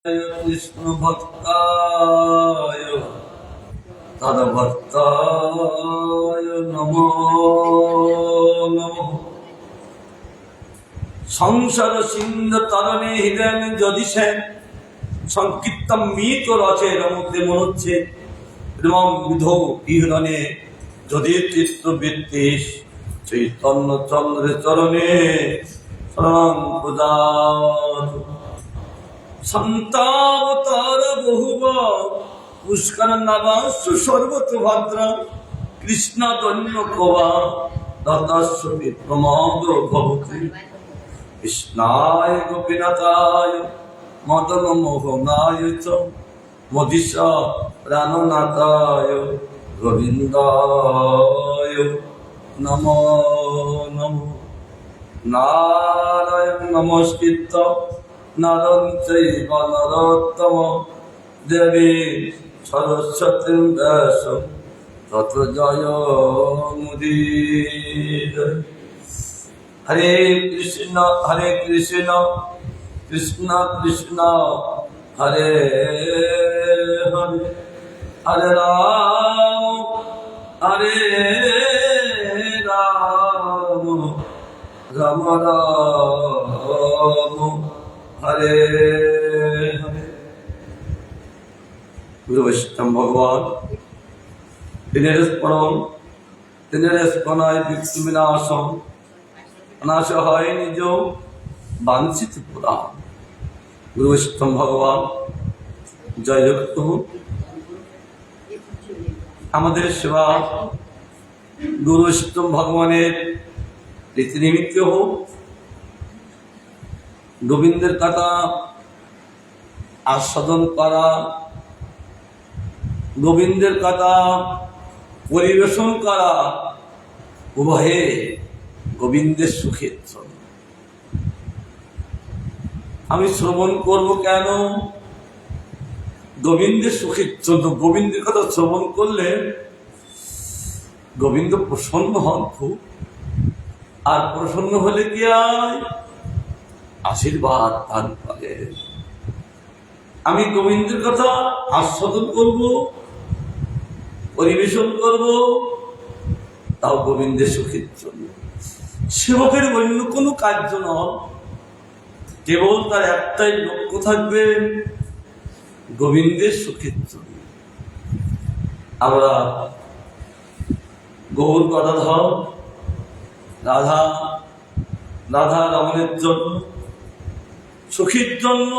কৃষ্ণ ভক্তায় তদ্ভক্তায় নমো নমঃ। সংসার সিন্ধ তরণে হৃদয় যদি সেন সংকীর্তন মিত রচে রমতে মনে হচ্ছে এবং বিধো বিহরণে যদি চিত্তবৃত্তিস চৈতন্য চন্দ্রের চরণে শরণং প্রদাত। সন্তাবতার বহুব পুষ্কর নবাস্য সর্বত ভদ্রা কৃষ্ণ দন্য কবা দত্তস্য বিপ্রমোদ ভবতি। কৃষ্ণায় গোপীনাথায় মদন মোহনায় চ মদিশা প্রাণনাথায় গোবিন্দায় নমো নমঃ। নারায়ণ নমস্কৃত্য নরং চৈব নরোত্তমঃ দেবী সরস্বতী ব্যাসং ততো জয়মুদীরয়ে। হরে কৃষ্ণ কৃষ্ণ কৃষ্ণ হরে হরে হরে রাম রাম রাম হরে হরে। গুরু বৈষ্ণব ভগবান দিনের স্মরণ দিনের স্মরণায় বিক্ষু বিনাশম অনাশ হয় নিজ বাঞ্ছিত পুরাণ। গুরু বৈষ্ণব ভগবান জয় যুক্ত হোক। আমাদের সেবা গুরু বৈষ্ণব ভগবানের রীতিনিমিত্ত হোক। গোবিন্দের কথা আস্বাদন করা, গোবিন্দের কথা পরিবেশন করা উভয়ে গোবিন্দের সুখের জন্য। আমি শ্রবণ করব কেন? গোবিন্দের সুখের জন্য। গোবিন্দের কথা শ্রবণ করলে গোবিন্দ প্রসন্ন হন খুব, আর প্রসন্ন হলে কি হয়? আশীর্বাদ দান করে। আমি গোবিন্দের কথা আস্বাদন করব, পরিবেশন করব, তাও গোবিন্দের সুখের জন্য। সেবকের অন্য কোনো কার্য নয়, কেবল তার একটাই লক্ষ্য থাকবে, গোবিন্দের সুখের জন্য। আমরা গৌর গদাধর রাধা রাধা রমণের জন্য, সুখের জন্য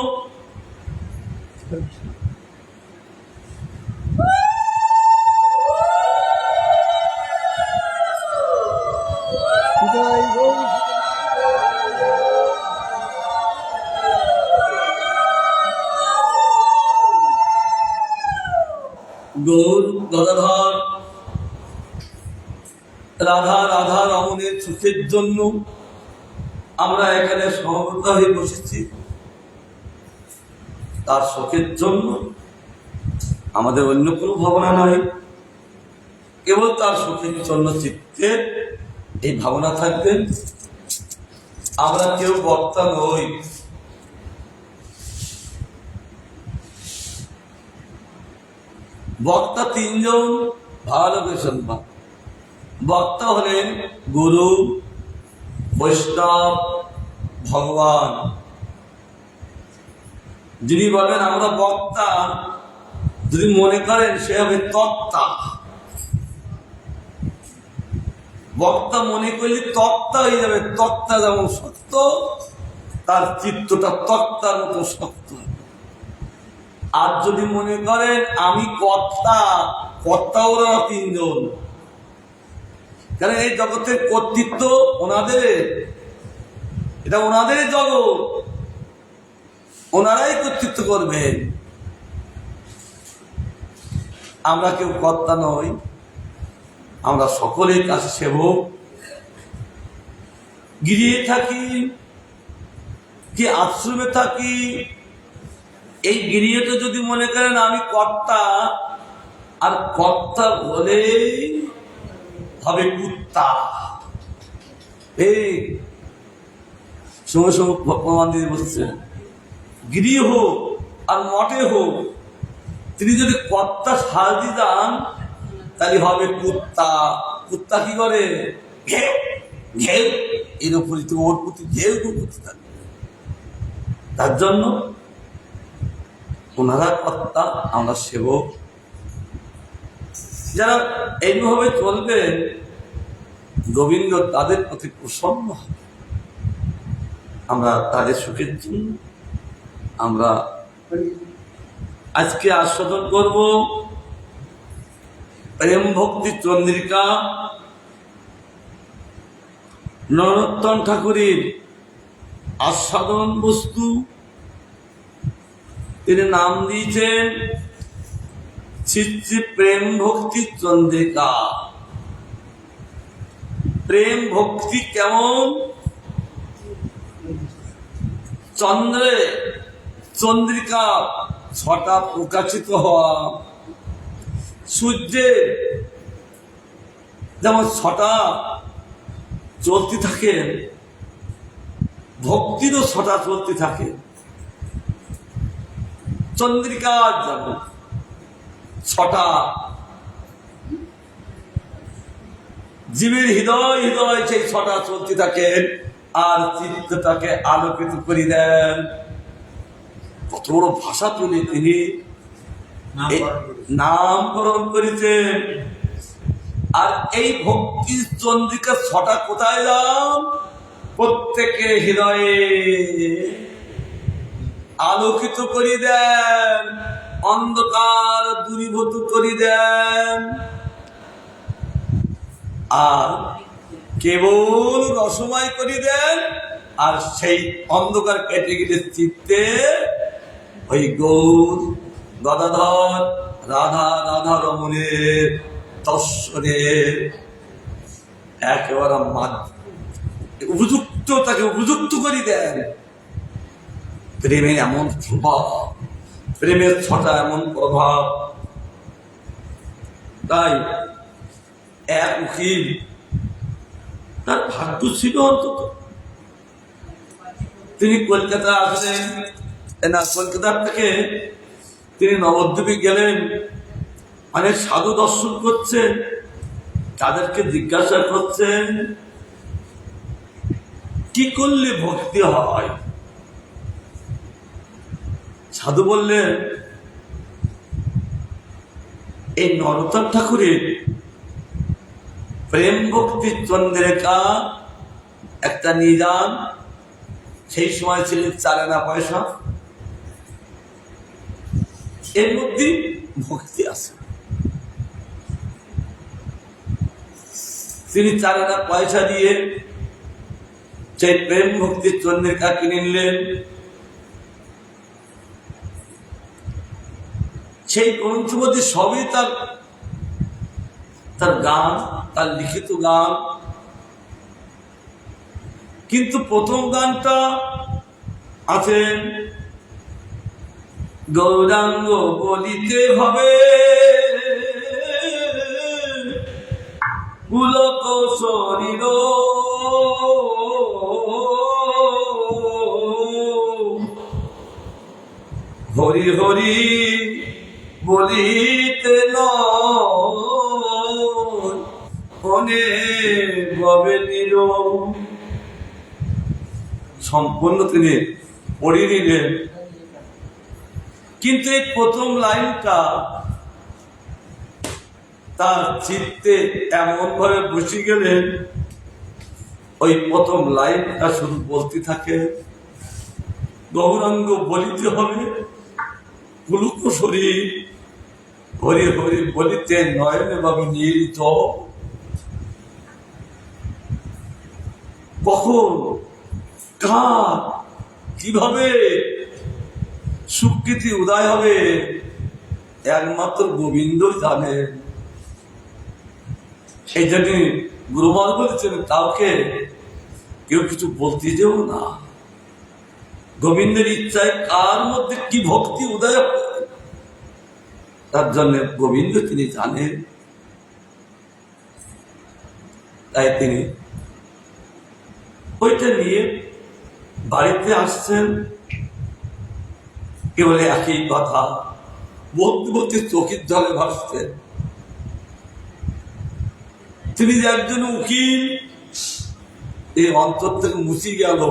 গৌর গদাধর রাধা রাধা রমণের সুখের জন্য আমরা এখানে সমবেত হয়ে বসেছি। তার সুখের জন্য, আমাদের অন্য কোনো ভাবনা নাই, কেবল তার সুখের জন্য চিত্তে এই ভাবনা থাকবেন। আমরা কেউ বক্তা নই। বক্তা তিনজন, ভালো করে শুনবা। বক্তা হলেন গুরু, বৈষ্ণব, ভগবান। যিনি বলেন আমরা বক্তা, যদি মনে করেন সে হবে তক্তা। বক্তা মনে করলে তক্তা হয়ে যাবে। তক্তা যেমন শক্ত, তার চিত্তটা তক্তার মতো শক্ত। আর যদি মনে করেন আমি কর্তা, কর্তা ওরা তিনজন, কারণ এই জগতের কর্তৃত্ব ওনাদের, এটা ওনাদের জগৎ, ওনারাই কর্তৃত্ব করবেন। আমরা কেউ কর্তা নই, আমরা সকলের কাছে সেবক। গৃহে থাকি কি আশ্রমে থাকি, এই গৃহতে যদি মনে করেন আমি কর্তা, আর কর্তা বলে হবে কুত্তা। এই সঙ্গে সঙ্গে প্রমাণ দিয়ে বসছে গৃহ আর মঠে হোক, তিনি যদি কর্তা সাজি দেন তাহলে হবে কুত্তা। কুত্তা কি করে? ঘেউ ঘেউ, এর উপরে তো ওর প্রতি ঘেউ করতে থাকবে। তার জন্য ওনারা কর্তা, আমরা সেবক। যারা এইভাবে চলবে গোবিন্দ তাদের প্রতি প্রসন্ন হবে। আমরা তাদের সুখের জন্য আমরা আজকে আস্বাদন করব প্রেম ভক্তি চন্দ্রিকা নরোত্তম ঠাকুরের আস্বাদন বস্তু। তিনি নাম দিয়েছেন শ্রী শ্রী প্রেম ভক্তি চন্দ্রিকা। প্রেম ভক্তি কেমন? চন্দ্রে চন্দ্রিকা ছটা প্রকাশিত হওয়া, সূর্যের যেমন ছটা চলতে থাকে, ভক্তিরও ছটা চলতে থাকে। চন্দ্রিকা যেমন ছটা, জীবের হৃদয় হৃদয় সেই ছটা চলতে থাকে, আর চিত্তটাকে আলোকিত করে দেন। কত বড় ভাষা তুলে তিনি নামকরণ করেছেন। আর এই ভক্তির চন্দ্রিকা ছটা কোথায় যান? প্রত্যেকের হৃদয়ে আলোকিত করে দেন, অন্ধকার দূরীভূত করে দেন। আর কেবল রসময় করে দেন, আর সেই অন্ধকার কেটে গেলে চিত্তে ওই গৌর গদাধর রাধা রাধা রমণের দর্শনের একেবারে উপযুক্ত, তাকে উপযুক্ত করে দেন। প্রেমের এমন প্রভাব, প্রেমের ছটা এমন প্রভাব। তাই এক উকিল, তার ভাগ্য ছিল অন্তত তিনি কলকাতা আসলেন না, কলকাতার থেকে তিনি নবদ্বীপে গেলেন। অনেক সাধু দর্শন করছেন, তাদেরকে জিজ্ঞাসা করছেন কি করলে ভক্তি হয়? সাধু বললেন এই নরোত্তম ঠাকুরের প্রেম ভক্তি চন্দ্রিকা একটা নিদান। সেই সময় ছিল 4 আনা পয়সা, এর মধ্যে ভক্তি আছে। তিনি 4 আনা পয়সা দিয়ে সেই প্রেম ভক্তির চন্দ্রিকা কিনে নিলেন। সেই গ্রন্থবতী সবই তার গান, তার লিখিত গান। কিন্তু প্রথম গানটা আছেন গৌরাঙ্গ বলিতে হবে পুলক শরীর, হরি হরি বলিতে ননে ভবে নির। সম্পূর্ণ তিনি পড়িয়ে নিলেন। কিন্তু এই প্রথম লাইনটা তার চিত্তে এমন ভাবে বসে গেলেন, ওই প্রথম লাইনটা শুধু বলতে থাকে গৌরাঙ্গ বলিতে হবে পুলক শরীর, হরি হরি বলিতে নয়নে ভাবে নিরিত। কখন, কার, কিভাবে সুকৃতি উদয় হবে একমাত্র গোবিন্দই জানেন। সেই জন্য গুরুমান বলেছেন কাউকে কেউ কিছু বলতে যেও না। গোবিন্দের ইচ্ছায় কার মধ্যে কি ভক্তি উদয় হবে তার জন্য গোবিন্দ তিনি জানেন। তাই তিনি ওইটা নিয়ে বাড়িতে আসছেন। কেবল একই কথা বলতে বলতে চোখের জলে ভাসতেন। তিনি যে একজন উকিল এই অন্তর থেকে মুছে গেল।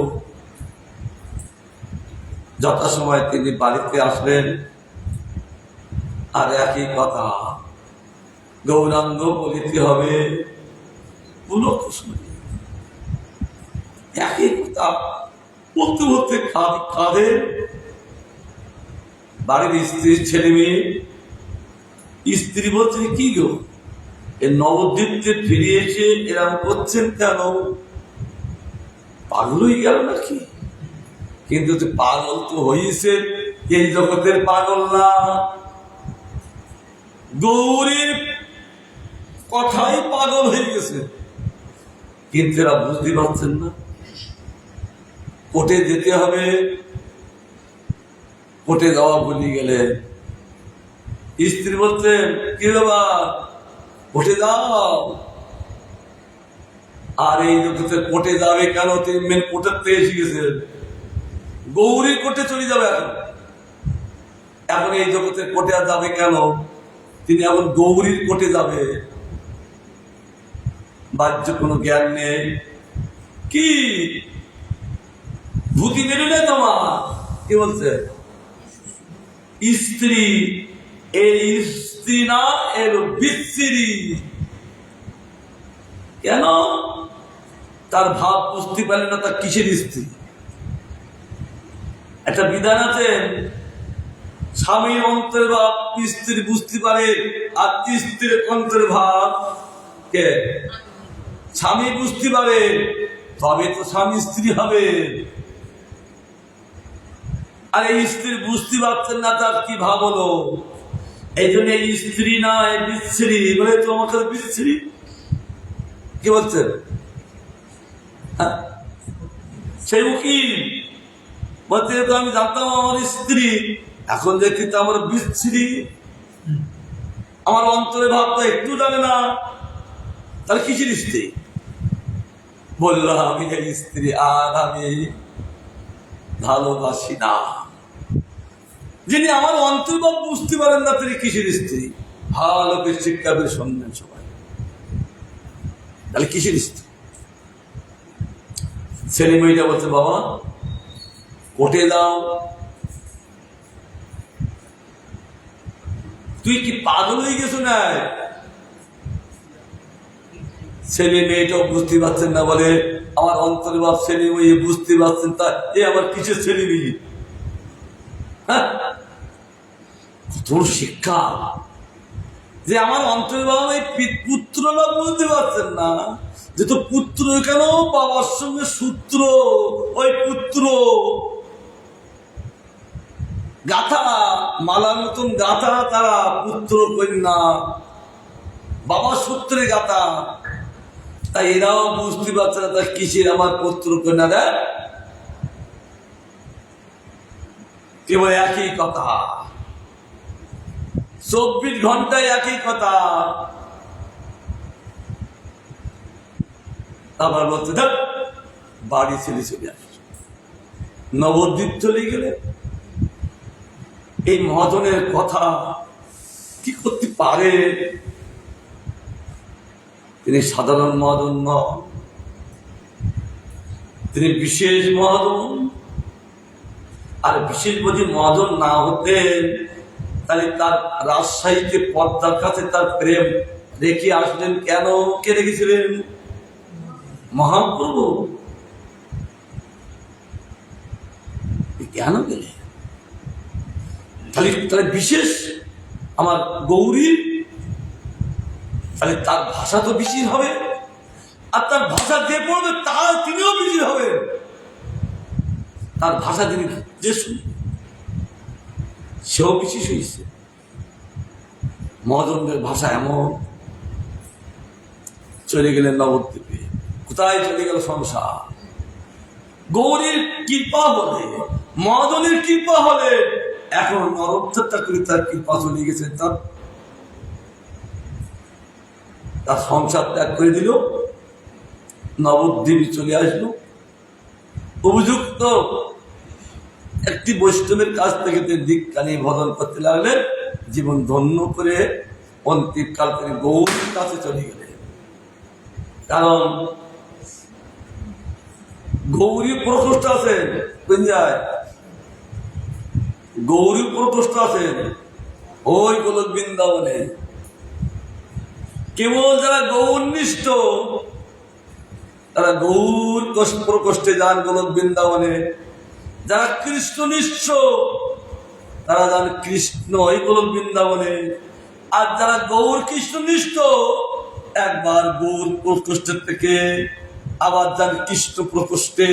যথাসময় তিনি বাড়িতে আসলেন, আর একই কথা, গৌরাঙ্গ বলিতে হবে পুলক শুনি। একই কথা বলতে বলতে কাঁধে বাড়ির স্ত্রী ছেলে মেয়ে। স্ত্রী বলছে, কি গো এই নবদ্বীপে ফিরে এসে এরকম করছেন কেন? পাগল হয়ে গেল নাকি? কিন্তু পাগল তো হয়েছে, এই জগতের পাগল না, গৌরীর কথাই পাগল হয়ে গেছে। কিন্তু এরা বুঝতে পারছেন না। কোর্টে যেতে হবে, কোর্টে যাওয়া ভুলে গেলে স্ত্রী বলছেন, কি বাবা কোর্টে যাও। আর এই জগতে কোর্টে যাবে কেন? তিনি মেন কোর্টের থেকে এসে গেছেন, গৌরী কোর্টে চলে যাবে। এখন এই জগতে কোর্টে আর যাবে কেন? তিনি এখন গৌরীর কোর্টে যাবে। বাহ্য কোনো জ্ঞান নেই। কি ভূতি বেরো না তোমার? কি বলছে? স্ত্রী, এই স্ত্রী না, এর বিশ্রী। কেন? তার ভাব বুঝতে পারলে না তার কিসের স্ত্রী। একটা বিধান আছে, স্বামীর অন্তরের ভাব স্ত্রী বুঝতে পারে, আর স্ত্রীর অন্তরের ভাব কে? স্বামী বুঝতে পারে, তবে তো স্বামী স্ত্রী হবে। আর এই স্ত্রী বুঝতে পারছেন না তার কি ভাব হলো, এই জন্য এই স্ত্রী না, এই বিশ্রী বলে তো আমাকে বিশ্রী। কি বলছেন? সেই উকিল বলতে তো আমি জানতাম আমার স্ত্রী, এখন দেখি তো আমার বিশ্রী, আমার অন্তরে ভাবটা একটু জানে না। তাহলে কিসের স্ত্রী? বললো, আমি এই স্ত্রী আর আমি ভালোবাসি না। যিনি আমার অন্তর্ভাব বুঝতে পারেন না, তিনি কিসের স্ত্রী? ভালো করে শিক্ষা করে শুনবেন সবাই। তাহলে কিসের স্ত্রী? ছেলে মেয়েটা বলছে, বাবা কোর্টে দাও। তুই কি পাগল হয়ে গেছো না? ছেলে মেয়েটাও বুঝতে পারছেন না, বলে আমার অন্তরের ভাব ছেলে মেয়ে বুঝতে পারছেন, তা এ আমার কিসের ছেলে মেয়ে? হ্যাঁ, কত শিক্ষা যে আমার অন্তরের ভাব এই পুত্ররা বুঝতে পারছেন না, যে তো পুত্র কেন বাবার সঙ্গে সূত্র, ওই পুত্র গাথা মালার মতন গাথা, তারা পুত্র কন্যা বাবার সূত্রে গাথা। তাই এরাও বুঝতে পারছে না তা কিসের আমার পুত্র কন্যা দেয়। কেবল একই কথা, 24 ঘন্টায় একই কথা। আবার বলছে, দেখ বাড়ি ছেড়ে চলে আসছে, নবদ্বীপ চলে গেলে। এই মহাজনের কথা কি করতে পারে? তিনি সাধারণ মহাজন নন, তিনি বিশেষ মহাজন। আর বিশেষ যদি মহাজন না হতেন, তাহলে তার রাজশাহীতে পদ্মার কাছে তার প্রেম রেখে আসলেন কেন? কে রেখেছিলেন? মহাপ্রভু। কেন গেলে? তাহলে বিশেষ আমার গৌরী, তাহলে তার ভাষা তো বিশেষ হবে, আর তার ভাষা যে পড়বে তার তিনিও বিশেষ হবে। তার ভাষা তিনি যে শুনে সেও বিশেষ হয়েছে। মহাজনদের ভাষা এমন। চলে গেলেন নবদ্বীপে। কোথায় চলে গেল সংসার? গৌরীর কৃপা হলে, মহাজনের কৃপা হলে, এখন নরোত্তরটা করে তার কৃপা চলে গেছে। তার সংসার ত্যাগ করে দিল, নবদ্বীপে চলে আসলো। উপযুক্ত একটি বৈষ্ণবের কাছ থেকে তিনি দীক্ষানি ভজন করতে লাগলেন। জীবন ধন্য করে অন্তিমকাল তিনি গৌরীর কাছে চলে গেলেন। কারণ গৌরী প্রকোষ্ঠ আছেন কোন যায়, গৌরী প্রকোষ্ঠ আছেন ওই গোলক বৃন্দাবনে। কেবল যারা গৌরনিষ্ঠ তারা গৌর প্রকোষ্ঠে যান গোলক বৃন্দাবনে। যারা কৃষ্ণনিষ্ঠ তারা যান কৃষ্ণ ওই গোলক বৃন্দাবনে। আর যারা গৌর কৃষ্ণনিষ্ঠ একবার গৌর প্রকোষ্ঠের থেকে আবার যান কৃষ্ণ প্রকোষ্ঠে,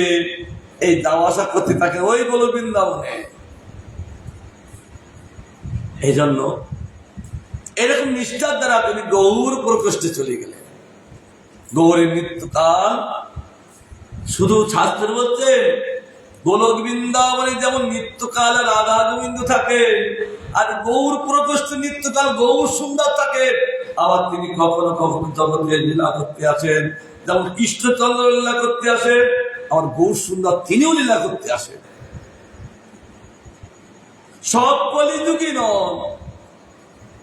এই যাওয়া আসা করতে থাকে ওই গোলক বৃন্দাবনে। এই জন্য এরকম নিষ্ঠার দ্বারা তিনি গৌর প্রকোষ্ঠে চলে গেলেন। গৌরের মৃত্যুকাল শুধু শাস্ত্র বলছে গোলক বৃন্দাবনে যেমন মৃত্যুকালে রাধা গোবিন্দ থাকে, আর গৌর প্রকোষ্ঠ মৃত্যুকাল গৌর সুন্দর থাকে। আবার তিনি কখনো কখনো জগতে লীলা করতে আসেন, যেমন কৃষ্ণচন্দ্র লীলা করতে আসেন, আবার গৌর সুন্দর তিনিও লীলা করতে আসেন। সব কলিযুগী নন,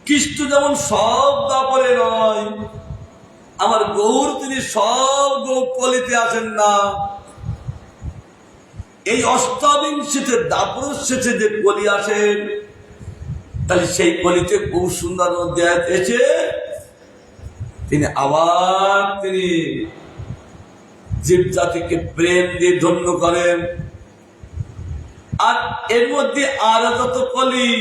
কৃষ্ণ যেমন সব দাপরে নয়, আমার গৌর তিনি সব কলিতে আসেন না। এই অষ্টাবিংশিতে দাপর শেষে যে কলি আসেন, তাহলে সেই কলিতে বহু সুন্দর অধ্যায় এসে তিনি আবার তিনি জীব জাতিকে প্রেম দিয়ে ধন্য করেন। আর এর মধ্যে আর যত কলি,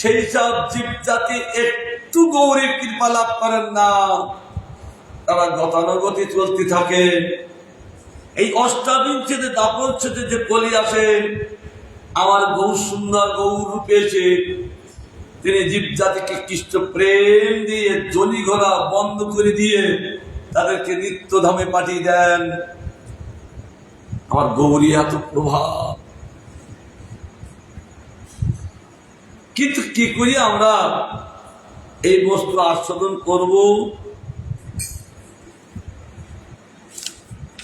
সেই সব জীব জাতি একটু গৌরীর কৃপা লাভ করেন না, তারা গতানুগতি চলতে থাকে। এই অষ্টাবিংশিতে দাপর শেষে যে কলি আসে, আমার গৌর সুন্দর গৌর রূপে এসে তিনি জীব জাতিকে কৃষ্ণ প্রেম দিয়ে জনি ঘোরা বন্ধ করে দিয়ে তাদেরকে নিত্যধামে পাঠিয়ে দেন। আমার গৌরী এত প্রভাব, কিন্তু কি করি আমরা এই বস্তু আস্বাদন করব?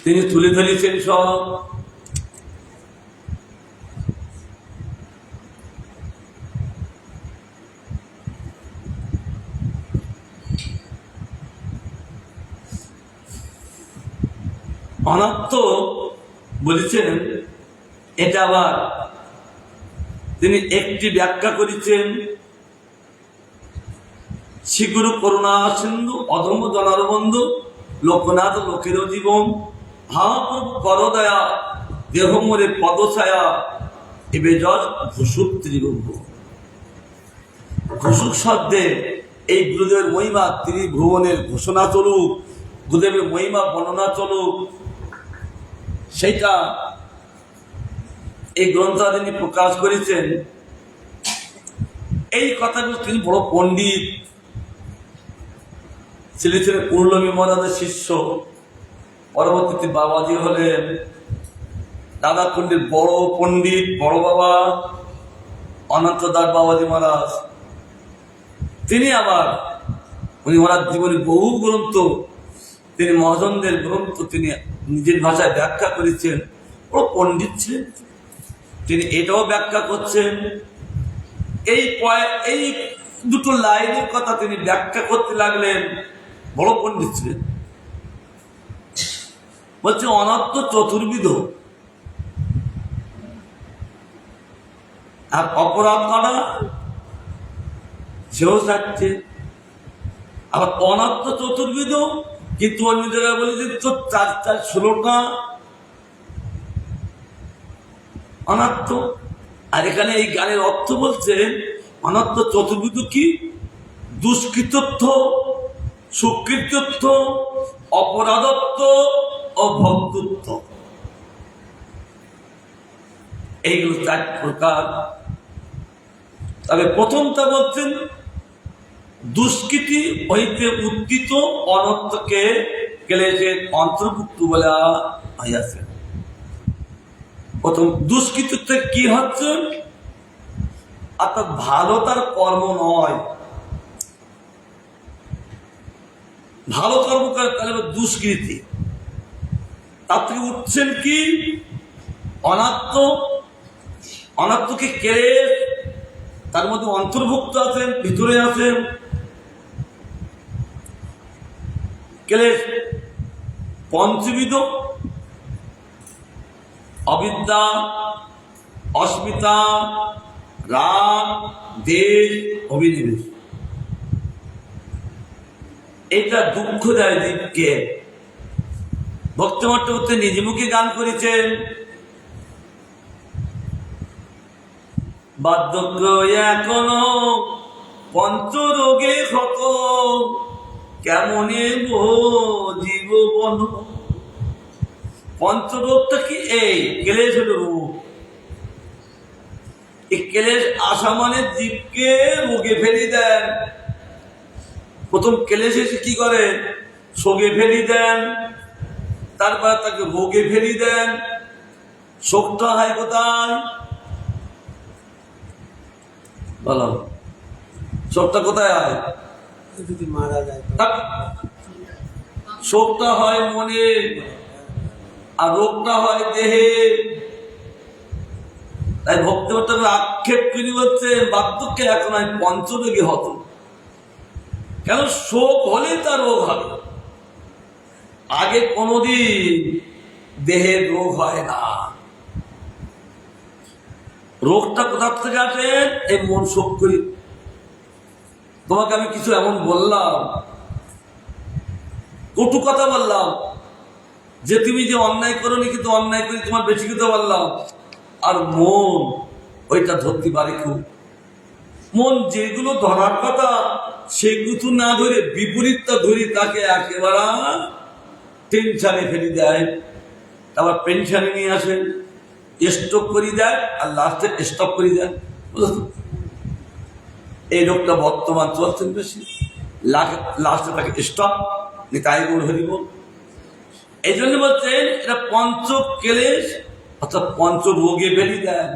তিনি তুলে ধরেছেন সব। অনাত্ম বলেছেন, এটা আবার তিনি একটি ব্যাখ্যা করেছেন। শ্রীগুরু করুণা সিন্ধু অধম জনার বন্ধু লোকনাথ লোকের জীবন মহাপ্রভু করদয়া দেহ মোরে পদছায়া এবে যশ ঘুষুক ত্রিভুব। ঘুষুক শব্দে এই গুরুদেবের মহিমা ত্রিভুবনের ঘোষণা চলুক, গুরুদেবের মহিমা বর্ণনা চলুক, সেইটা এই গ্রন্থাদি প্রকাশ করেছেন। এই কথাগুলো তিনি বড় পণ্ডিত ছিলেন, পূর্ণমী মহারাজের শিষ্য। পরবর্তীতে বাবাজি হলেন রাধাকুণ্ডের বড় পণ্ডিত, বড় বাবা অনন্ত দাস বাবাজি মহারাজ। তিনি আবার উনি ওনার জীবনে বহু গ্রন্থ, তিনি মহাজনদের গ্রন্থ তিনি নিজের ভাষায় ব্যাখ্যা করেছেন। বড় পণ্ডিত ছিলেন তিনি, এটাও ব্যাখ্যা করছেন। এই দুটো লাইনের কথা তিনি ব্যাখ্যা করতে লাগলেন। বড় পণ্ডিত ছিলেন। বলছে অনাত্ম চতুর্বিধ, আর অপরাধ করা সেও থাকছে। আবার অনাত্ম চতুর্বিধ, কিন্তু অন্য জায়গায় বলে যে তো 4-4-16টা অনাত্ম। আর এখানে এই গানের অর্থ বলছে অনাত্ম চতুর্বিধ কি? দুষ্কৃতত্ব, সুকৃতত্ব, অপরাধত্ব ও ভক্তত্ব, এইগুলো 4 প্রকার। তবে প্রথমটা বলছেন দুষ্কৃতি হইতে উদ্দিত অনর্থকে ক্লেশের অন্তর্ভুক্ত বলা হইয়াছে। প্রথম দুষ্কৃতিতে কি হচ্ছে? অর্থাৎ ভালো তার কর্ম নয়, ভালো কর্ম করে তাহলে দুষ্কৃতি। তার থেকে উঠছেন কি? অনাত্ম অনাত্মকে ক্লেশ তার মধ্যে অন্তর্ভুক্ত আছেন, ভিতরে আছেন ক্লেশ পঞ্চবিধ: অবিদ্যা, অস্মিতা, রাগ, দেশ, অভিনিবেশ। এটা দুঃখ দেয় জীবকে। ভক্তমট্টবর্তী নিজ মুখে গান করেছেন, বার্ধক্য এখনো পঞ্চরোগে ক্ষত, কেমনে জীবন। পঞ্চরোগটা কি? এই ক্লেশ হলো রোগ। এই ক্লেশ আসা মানে জীবকে রোগে ফেলি দেন। প্রথম ক্লেশ এসে কি করে? শোকে ফেলি দেন, তারপরে তাকে রোগে ফেলি দেন। শোকটা হয় কোথায়? বলো, শোকটা কোথায় হয়? যদি মারা যায় শোকটা হয় মনে, আর রোগটা হয় দেহে। তাই ভক্তভক্ত আক্ষেপ করে বলছে বার্ধক্যে এখন আমি পঞ্চরোগী হত। কেন? শোক হলে তার রোগ হবে। আগে কোনদিন দেহের রোগ হয় না। রোগটা কোথা থেকে আসে? এই মন শোক করি। তোমাকে আমি কিছু এমন বললাম, কটু কথা বললাম, যে তুমি যে অন্যায় করোনি, কিন্তু অন্যায় করি তোমার বেশি কথা বললাম, আর মন ওইটা ধরতে পারে খুব। মন যেগুলো ধরার কথা সেগুলো না ধরে বিপরীতটা ধরি, তাকে একেবারে টেনশনে ফেলে দেয়। তারপর পেনশনে নিয়ে আসে, স্টপ করে দেয়, আর লাস্টে স্টপ করে দেয়। এই রোগটা বর্তমান চলছেন বেশি। লাস্টে তাকে স্টপ নিতাই গৌর হরিব। এই জন্য বলছেন এটা পঞ্চ ক্লেশ অর্থাৎ পঞ্চ রোগে ফেলি দেয়।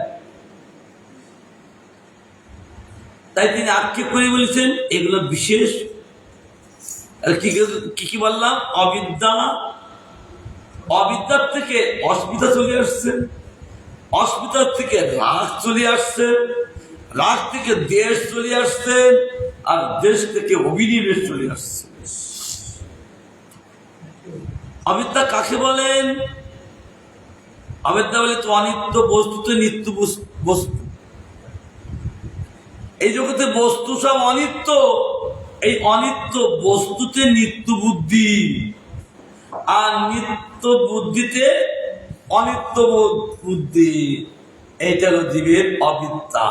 তাই তিনি আক্ষেপ করে বলেছেন এগুলো বিশেষ। কি কি বললাম? অবিদ্যা, অবিদ্যার থেকে অস্মিতা চলে আসছে, অস্মিতার থেকে রাগ চলে আসছে, রাগ থেকে দেশ চলে আসছে, আর দেশ থেকে অভিনিবেশ চলে আসছে। অবিদ্যা কাকে বলেন? অবিদ্যা বলে তো অনিত্য বস্তুতে নিত্য বস্তু। এই জগতে বস্তু সব অনিত্য, এই অনিত্য বস্তুতে নিত্য বুদ্ধি, আর নিত্য বুদ্ধিতে অনিত্য বুদ্ধি। এইটা হলো জীবের অবিদ্যা।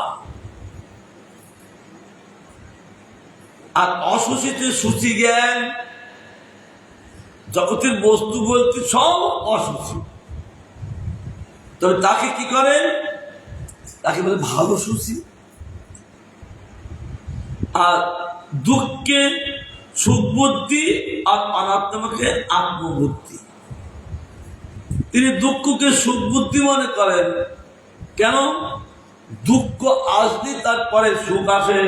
আর অসুচিতে সূচি জ্ঞান। জগতের বস্তু বলতে সব অসুচি, তবে তাকে কি করেন? তাকে বলে ভালো সূচি। আর দুঃখকে সুখ বুদ্ধি, আর অনাত্মকে আত্মবুদ্ধি। তিনি দুঃখকে সুখ বুদ্ধি মনে করেন। কেন? দুঃখ আসলে তারপরে সুখ আসে।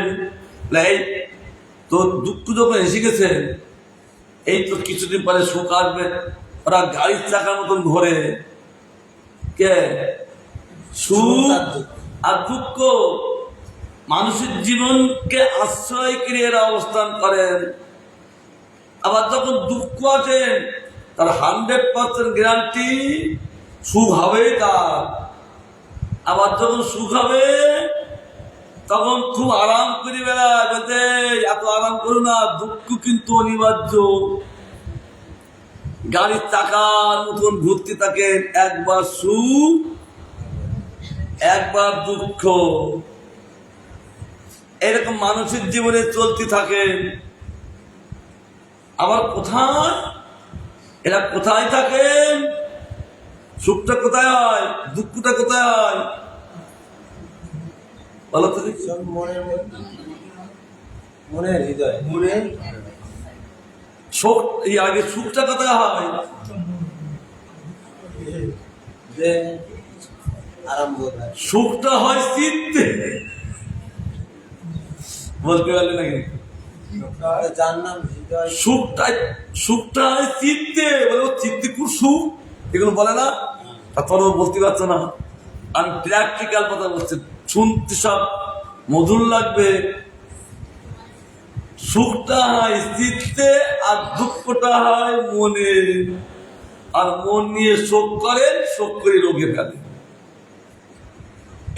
তো দুঃখ যখন এসে গেছে, এই তো কিছুদিন পরে সুখ আসবে। ওরা গাড়ির চাকার মতন ঘোরে। কে? সুখ আর দুঃখ মানুষের জীবনকে আশ্রয় করে এরা অবস্থান করেন। আবার যখন দুঃখ আছে তার 100% গ্যারান্টি সুখ হবে তার। আবার যখন সুখ হবে তখন খুব আরাম করে বেড়ায়, বলতে এত আরাম করো না, দুঃখ কিন্তু অনিবার্য। গাড়ির চাকার মতন ঘুরতে থাকেন, একবার সুখ একবার দুঃখ, এরকম মানুষের জীবনে চলতে থাকেন। আবার কোথায় এরা কোথায় থাকেন? সুখটা কোথায় হয়? দুঃখটা কোথায় হয়? বলো তো দেখি। মনের হৃদয়, মনের সুখ এই আগে সুখটা কোথায় হয়? সুখটা হয় চিত্তে। বলতে পারলে নাকি? সুখটা হয় চিত্তে। বলে চিত্তে খুব সুখ, এগুলো বলে না, তোর বলতে পারছো না। আমি প্র্যাকটিক্যাল কথা বলছি, শুনতে সব মধুর লাগবে। সুখটা হয় চিত্তে আর দুঃখটা হয় মনে। আর মন নিয়ে শোক করেন, শোক করে রোগে ফেলে।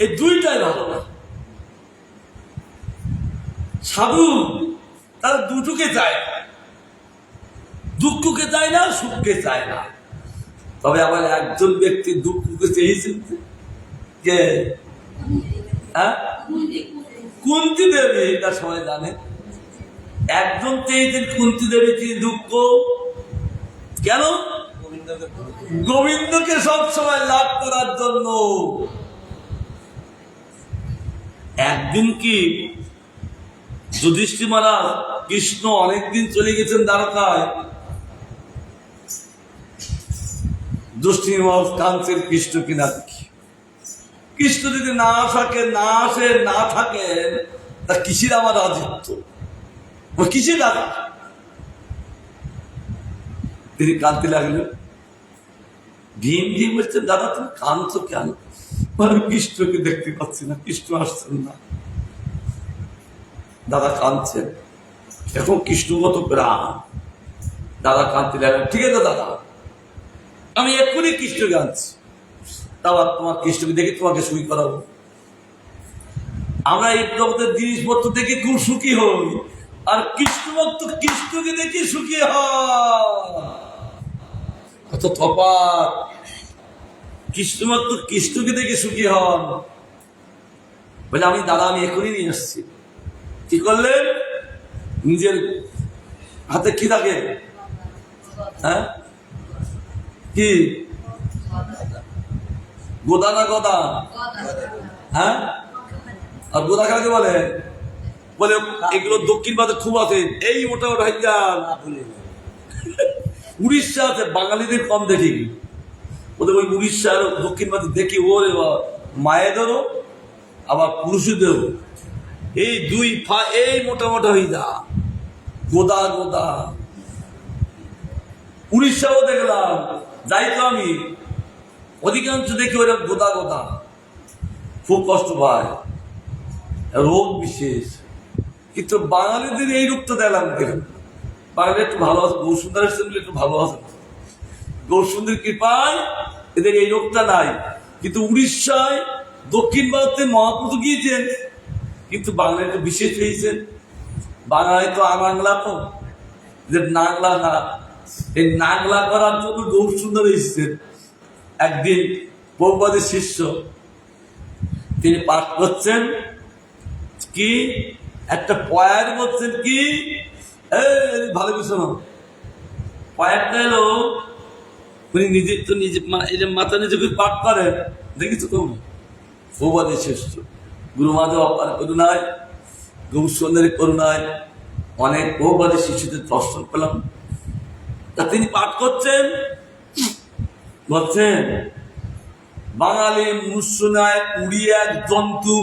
এই দুইটাই ভালো না। সাধু তারা দুটোকে চায় না, দুঃখকে চায় না, সুখকে চায় না। তবে আবার একজন ব্যক্তি দুঃখকে চেয়েছেন, কে? হ্যাঁ, কুন্তী দেবী, এটা সবাই জানে। একজন চেয়েছেন কুন্তী দেবী কি দুঃখ, কেন? গোবিন্দকে সবসময় লাভ করার জন্য। একদিন কি যুধিষ্ঠির মহারাজ, কৃষ্ণ অনেকদিন চলে গেছেন দ্বারকায়, যুধিষ্ঠির মহারাজ কাঁদছেন কৃষ্ণ কিনা দেখি। কৃষ্ণ যদি না থাকে, না আসে, না থাকেন, তা কিসের আমার রাজিত্ব, কিসের রাজা? তিনি কাঁদতে লাগলেন। ভীম ভীম বলছেন, দাদা তুমি কাঁদছো কেন? আমি কৃষ্ণকে দেখতে পাচ্ছি না, কৃষ্ণ আসছেন না। দাদা কাঁদছেন, এখন কৃষ্ণগত প্রাণ। দাদা কাঁদতে লাগলেন, ঠিক আছে দাদা, আমি এক্ষুনি কৃষ্ণকে আনছি। দাদা তোমার কৃষ্ণকে দেখে তোমাকে সুখী করাবো। আমরা এই জগতের জিনিসপত্র দেখে খুব সুখী হই, আর কৃষ্ণ ভক্ত কৃষ্ণকে দেখে সুখী হয়। কত তফাৎ! কৃষ্ণ ভক্ত কৃষ্ণকে দেখে সুখী হন। বলে আমি দাদা, আমি এখনই নিয়ে আসছি। কি করলেন? নিজের হাতে কি থাকে? হ্যাঁ, কি গোদা না গদা? হ্যাঁ, আর গোদা কাকে বলে? বলে এগুলো দক্ষিণ ভারতে খুব আছে, এই মোটা মোটা হাইজান। উড়িষ্যা আছে, বাঙালিদের কম দেখি। ওদের ওই উড়িষ্যার দক্ষিণ ভারতে দেখি, ওরে মায়েদেরও আবার পুরুষদেরও এই দুই এই মোটা মোটা হয়ে যা গোদা গোদা। উড়িষ্যাও দেখলাম, যাই তো আমি, অধিকাংশ দেখি ওরা গোদা গোদা, খুব কষ্ট পায়, রোগ বিশেষ। কিন্তু বাঙালিদের এই রোগটা দেখলাম কেন? বাঙালি একটু ভালো আছে, গৌসুন্দর এসেছেন বলে একটু ভালো আছে, গৌসুন্দর কৃপায় এদের এই রোগটা নাই। কিন্তু উড়িষ্যায় দক্ষিণ ভারতে মহাপুরু গিয়েছেন, কিন্তু বাংলায় তো বিশেষ হয়েছেন। বাংলায় তো আনাংলা, তো যে নাংলা না, এই নাংলা করার জন্য গৌরসুন্দর এসেছেন। একদিন প্রভুপাদের শিষ্য, তিনি পাঠ করছেন কি, একটা পয়ার বলছেন কি, ভালো কিছু না, পয়ারটা এলো উনি নিজে তো নিজে এই যে মাথা নিজে পাঠ করেন, দেখেছো তো? প্রভুপাদের শিষ্য গুরু মাধব অপার করুণায়, গৌরসুন্দরের করুণায় অনেক প্রভুপাদের শিষ্যদের দর্শন পেলাম। তা তিনি পাঠ করছেন, বলছেন বাঙালি মুসনায় উড়িয়ে এক জন্তু,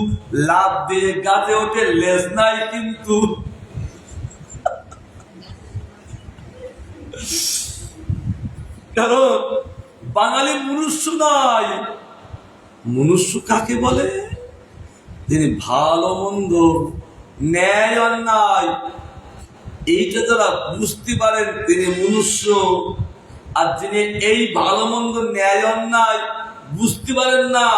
লাভ দিয়ে গাছে ওঠে, লেজ নাই কিন্তু। কারণ বাঙালি মনুষ্য নয়। মনুষ্য কাকে বলে? যিনি ভালো মন্দ, ন্যায় অন্যায় এইটা যারা বুঝতে পারেন, তিনি মনুষ্য। আর যিনি এই ভালো মন্দ, ন্যায় অন্যায় বুঝতে পারেন না,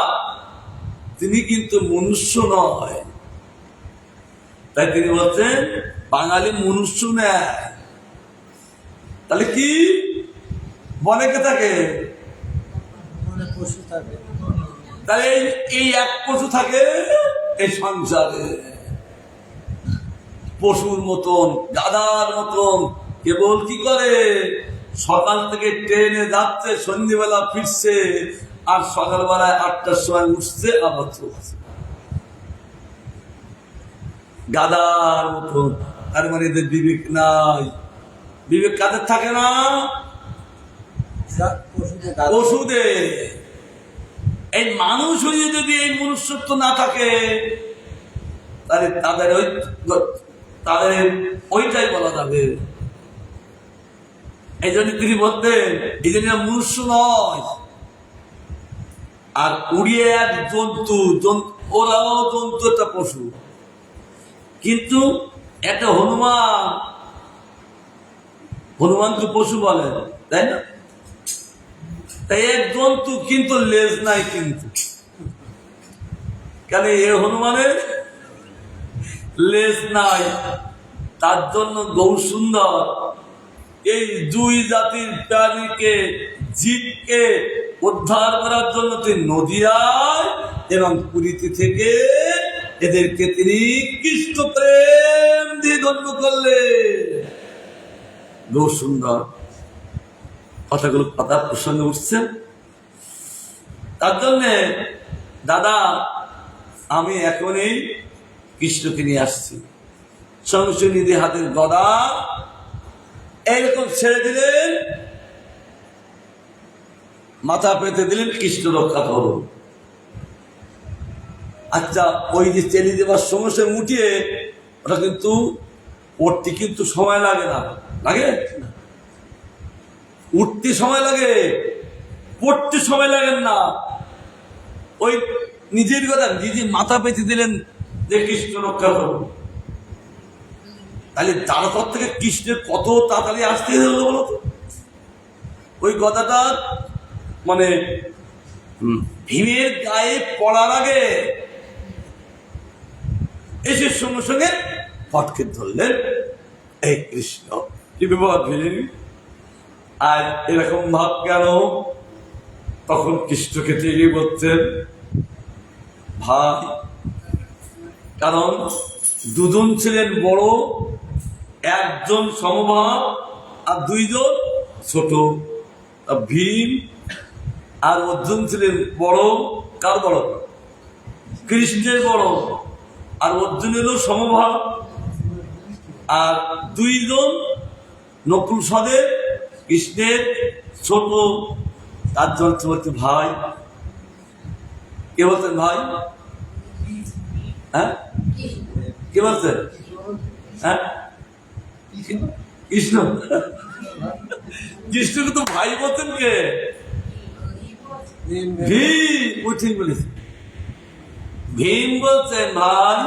তিনি কিন্তু মনুষ্য নয়। তাই তিনি বলছেন বাঙালি মনুষ্য নেয়। তাহলে কি বলে কে থাকে? পশু থাকে। তাহলে এই এক পশু থাকে এই সংসারে, পশুর মতন, গাধার মতন। কেবল কি করে? সকাল থেকে ট্রেনে যাচ্ছে, সন্ধ্যেবেলা ফিরছে, আর সকালবেলায় 8টার সময় উঠছে, আবার চলছে গাধার মতন। তার মানে এদের বিবেক নাই। বিবেক কাদের থাকে না? পশুদের। এই মানুষ হয়ে যদি এই মনুষ্যত্ব না থাকে, তাহলে তাদের ওইটাই বলা যাবে। এই জন্য তিনি বলতেন, এই জন্য মনুষ্য নয়, আর উড়িয়ে এক জন্তু, ওরাও জন্তু, একটা পশু, কিন্তু একটা হনুমানকে পশু বলে, তাই না? তাই এক জন্তু কিন্তু লেজ নাই, কিন্তু কেন এ হনুমানের লেজ নাই। তার জন্য গৌর সুন্দর এই দুই জাতির প্রাণীকে, জীবকে উদ্ধার করার জন্য তিনি নদিয়ায় এবং পুরীতে থেকে এদেরকে তিনি কৃষ্ণ প্রেম দিয়ে ধন্য করলেন। গৌর সুন্দর কথাগুলো কথার প্রসঙ্গে উঠছে। তার জন্যে দাদা আমি এখনই কৃষ্ণকে নিয়ে আসছি। সঙ্গে নিধি হাতের গদা এইরকম ছেড়ে দিলেন, মাথা পেতে দিলেন, কৃষ্ণ রক্ষা করুন। আচ্ছা, ওই যে চেলি দেবার সমস্যা উঠিয়ে ওটা কিন্তু উঠতে কিন্তু সময় লাগে না, লাগে? উঠতে সময় লাগে, পড়তে সময় লাগেন না। ওই নিজের কথা নিজে মাথা পেতে দিলেন যে কৃষ্ণ রক্ষা করুন। তাহলে তারপর থেকে কৃষ্ণের কত তাড়াতাড়ি আসতে হলো বলো তো। ওই কথাটা মানে ভীমের গায়ে পড়ার আগে এসে সঙ্গে সঙ্গে ফটকে ধরলেন, এই কৃষ্ণ কি বিপদ ভীম, আর এরকম ভাব কেন? তখন কৃষ্ণকে থেকে বলছেন, ভাই, কারণ দুজন ছিলেন বড়, একজন সমভাব আর দুইজন ছোট। ভীম আর অর্জুন ছিলেন বড়। কার বড়? কৃষ্ণের বড়। আর অর্জুনেরও সমভাব। আর দুইজন নকুল সহদেব কৃষ্ণের ছোট। তার জন্য বলতে ভাই, কে বলতেন ভাই? হ্যাঁ, কে বলতেন? হ্যাঁ, কৃষ্ণ। কৃষ্ণকে তো ভাই বলতেন কে? ভীম। ঠিক বলেছে, ভীম বলছেন ভাই,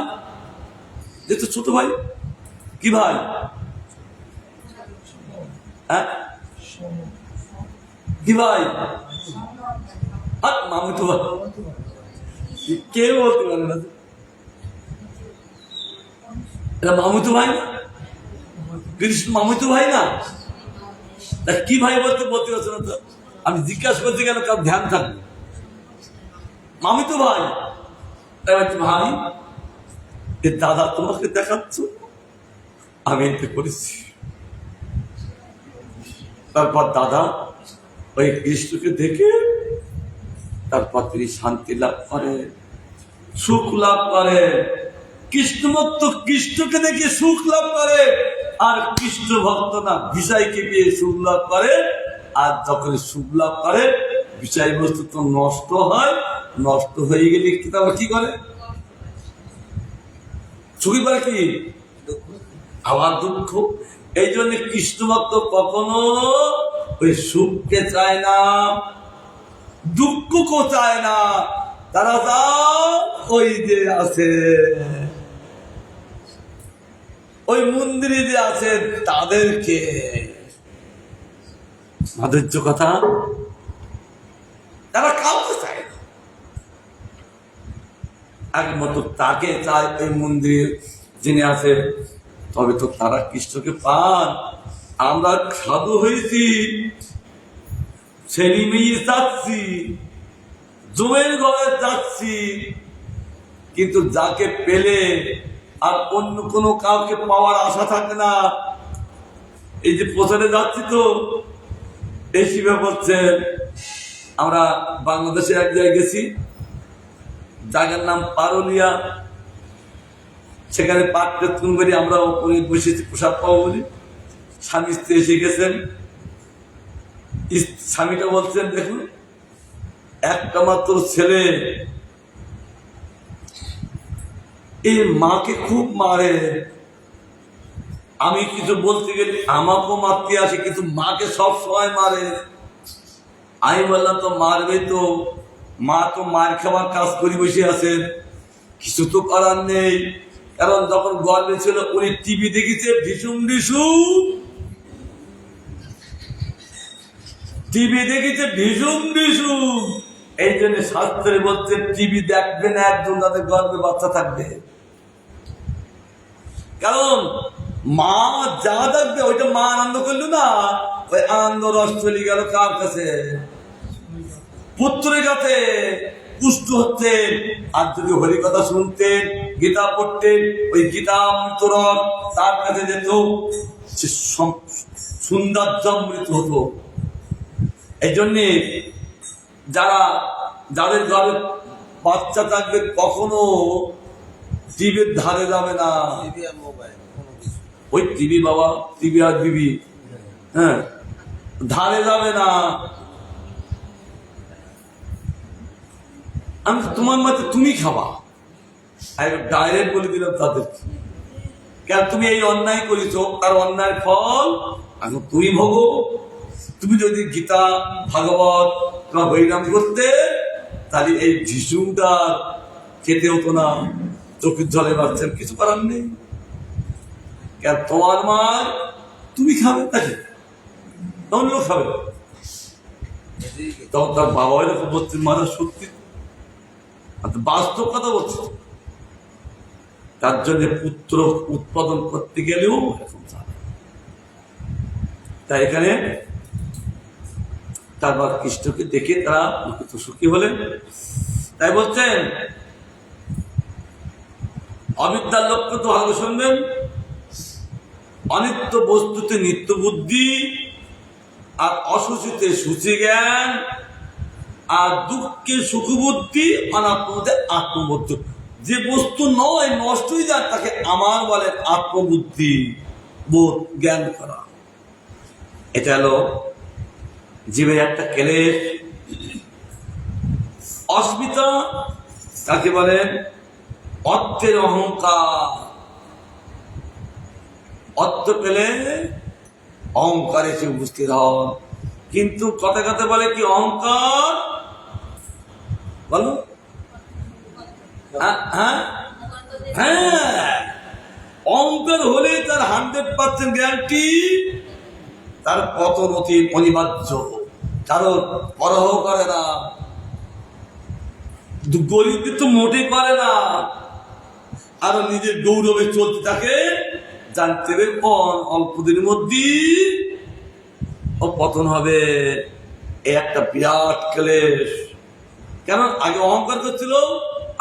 যে তো ছোট ভাই। কি ভাই? হ্যাঁ, কি ভাই? মামু তো ভাই, কে বলতে পারে না? এটা মামুতো ভাই না? কৃষ্ণ মামুতো ভাই না? কি ভাই বলতে বলতে পারছো না তো? আমি জিজ্ঞাসা করছি কেন, কার ধ্যান থাকবে। মামিতো ভাই। তাই বলছি ভাই, এ দাদা তোমাকে দেখাচ্ছ, আমি এতে করেছি। তারপর দাদা ওই কৃষ্ণকে দেখে তারপর তিনি শান্তি লাভ করে, সুখ লাভ করে। কৃষ্ণভক্ত কৃষ্ণকে দেখে সুখ লাভ করে, আর কৃষ্ণ ভক্ত না বিষয়কে পেয়ে সুখ লাভ করে। আর যখন সুখ লাভ করে বিষয়বস্তু তো নষ্ট হয়, নষ্ট হয়ে গেলে তারপর কি করে? সুখী করে কি? আবার দুঃখ। এই জন্য কৃষ্ণ ভক্ত কখনো ওই সুখকে চায় না, দুঃখকে চায় না। তারা যা ওই যে আছে, ওই মন্দিরে যে আছে তাদেরকে মাধুর্য কথা তারা কাউকে চায় না, একমাত্র তাকে চায়। ওই মন্দিরে যিনি আছে, তবে তো তারা কৃষ্ণকে পান। আমরা সাধু হয়েছি, ছেলে মেয়ে যাচ্ছি, জমের ঘরে যাচ্ছি, কিন্তু যাকে পেলে আর অন্য কোনো কাউকে পাওয়ার আশা থাকে না। এই যে প্রচারে যাচ্ছি তো এই শিবে বলছেন, আমরা বাংলাদেশে এক জায়গায় গেছি, জায়গার নাম পারুলিয়া। সেখানে পাঠ কীর্তন করি, আমরা ওপরে বসেছি প্রসাদ পাবো বলি। স্বামী স্ত্রী এসে গেছেন। স্বামীটা বলছেন, দেখুন একটা মাত্র ছেলে, এই মাকে খুব মারে। আমি কিছু বলতে গেলে আমাকেও মারতে আসে, কিন্তু মাকে সব সময় মারে। আমি বললাম তো মারবে তো, মা তো মার খাবার কাজ করে বসে আছেন, কিছু তো করার নেই। কারণ যখন গর্বে ছিল উনি টিভি দেখেছে ভীষণ ভীষণ, টিভি দেখেছে ভীষণ ভীষণ। এই জন্য শাস্ত্রে বলছে টিভি দেখবে না একজন যাদের গর্বে বাচ্চা থাকবে। কারণ মা যা দেখবে ওইটা মা আনন্দ করলো না, ওই আনন্দ রস চলে গেল কার কাছে? পুত্রের কাছে। পুষ্ট হচ্ছেন। আর যদি হরি কথা শুনতেন, গীতা পড়তেন, ওই গীতা অমৃতরস তার কাছে যেত, সে সৌন্দর্যামৃত হতো। এই জন্যে যাদের ঘরে বাচ্চা থাকবে কখনো টিভির ধারে যাবে না। ওই টিভি বাবা, টিভি আর বিবি, হ্যাঁ, ধারে যাবে না। আমি তোমার মাঝে তুমি খাবা, ডাইরেক্ট বলে দিলাম তাদেরকে, কেন তুমি এই অন্যায় করেছো, তার অন্যায় ফল এখন তুমি ভোগো। তুমি যদি গীতা ভাগবত তোমার হরিনাম করতে, তাহলে এই ভীষণটা খেতে হতো না, চোখের জলে বাচ্চার কিছু করার নেই। কেন তোমার মা তুমি খাবে, তাকে অন্য খাবে। তখন তার বাবা এরকম বলছেন, মারা সত্যি বাস্তব কথা বলছে। তার জন্য পুত্র উৎপাদন করতে গেলেও এরকম যাবে। তাই এখানে তারপর কৃষ্ণকে দেখে তারা সুখী হলেন। তাই বলছেন অবিদ্যার লক্ষ্য তো ভালো শুনবেন, অনিত্য বস্তুতে নিত্য বুদ্ধি, আর অসুচিতে সূচি জ্ঞান, আর দুঃখে সুখ বুদ্ধি, অনাত্মতে আত্মবোধ। যে বস্তু নয়, নষ্টই যাক, তাকে আমার বলে আত্মবুদ্ধি বোধ জ্ঞান করা। এটা হলো জীবের একটা ক্লেশ। অস্মিতা তাকে বলেন অর্থের অহংকার। অর্থ পেলে অহংকারে সে উপস্থিত হন। কিন্তু কথা কথা বলে কি অহংকার, বলো? হ্যাঁ হ্যাঁ, অহংকার হলে তার 100% গ্যারান্টি তার পতন অতি অনিবার্য। কারণ পরহ করে না, গরিব তো মোটে করে না, আরো নিজের গৌরবে চলতে থাকে, জানতে অল্প দিনের মধ্যেই ও পতন হবে। এই একটা বিরাট ক্লেশ। কেন আগে অহংকার করছিল,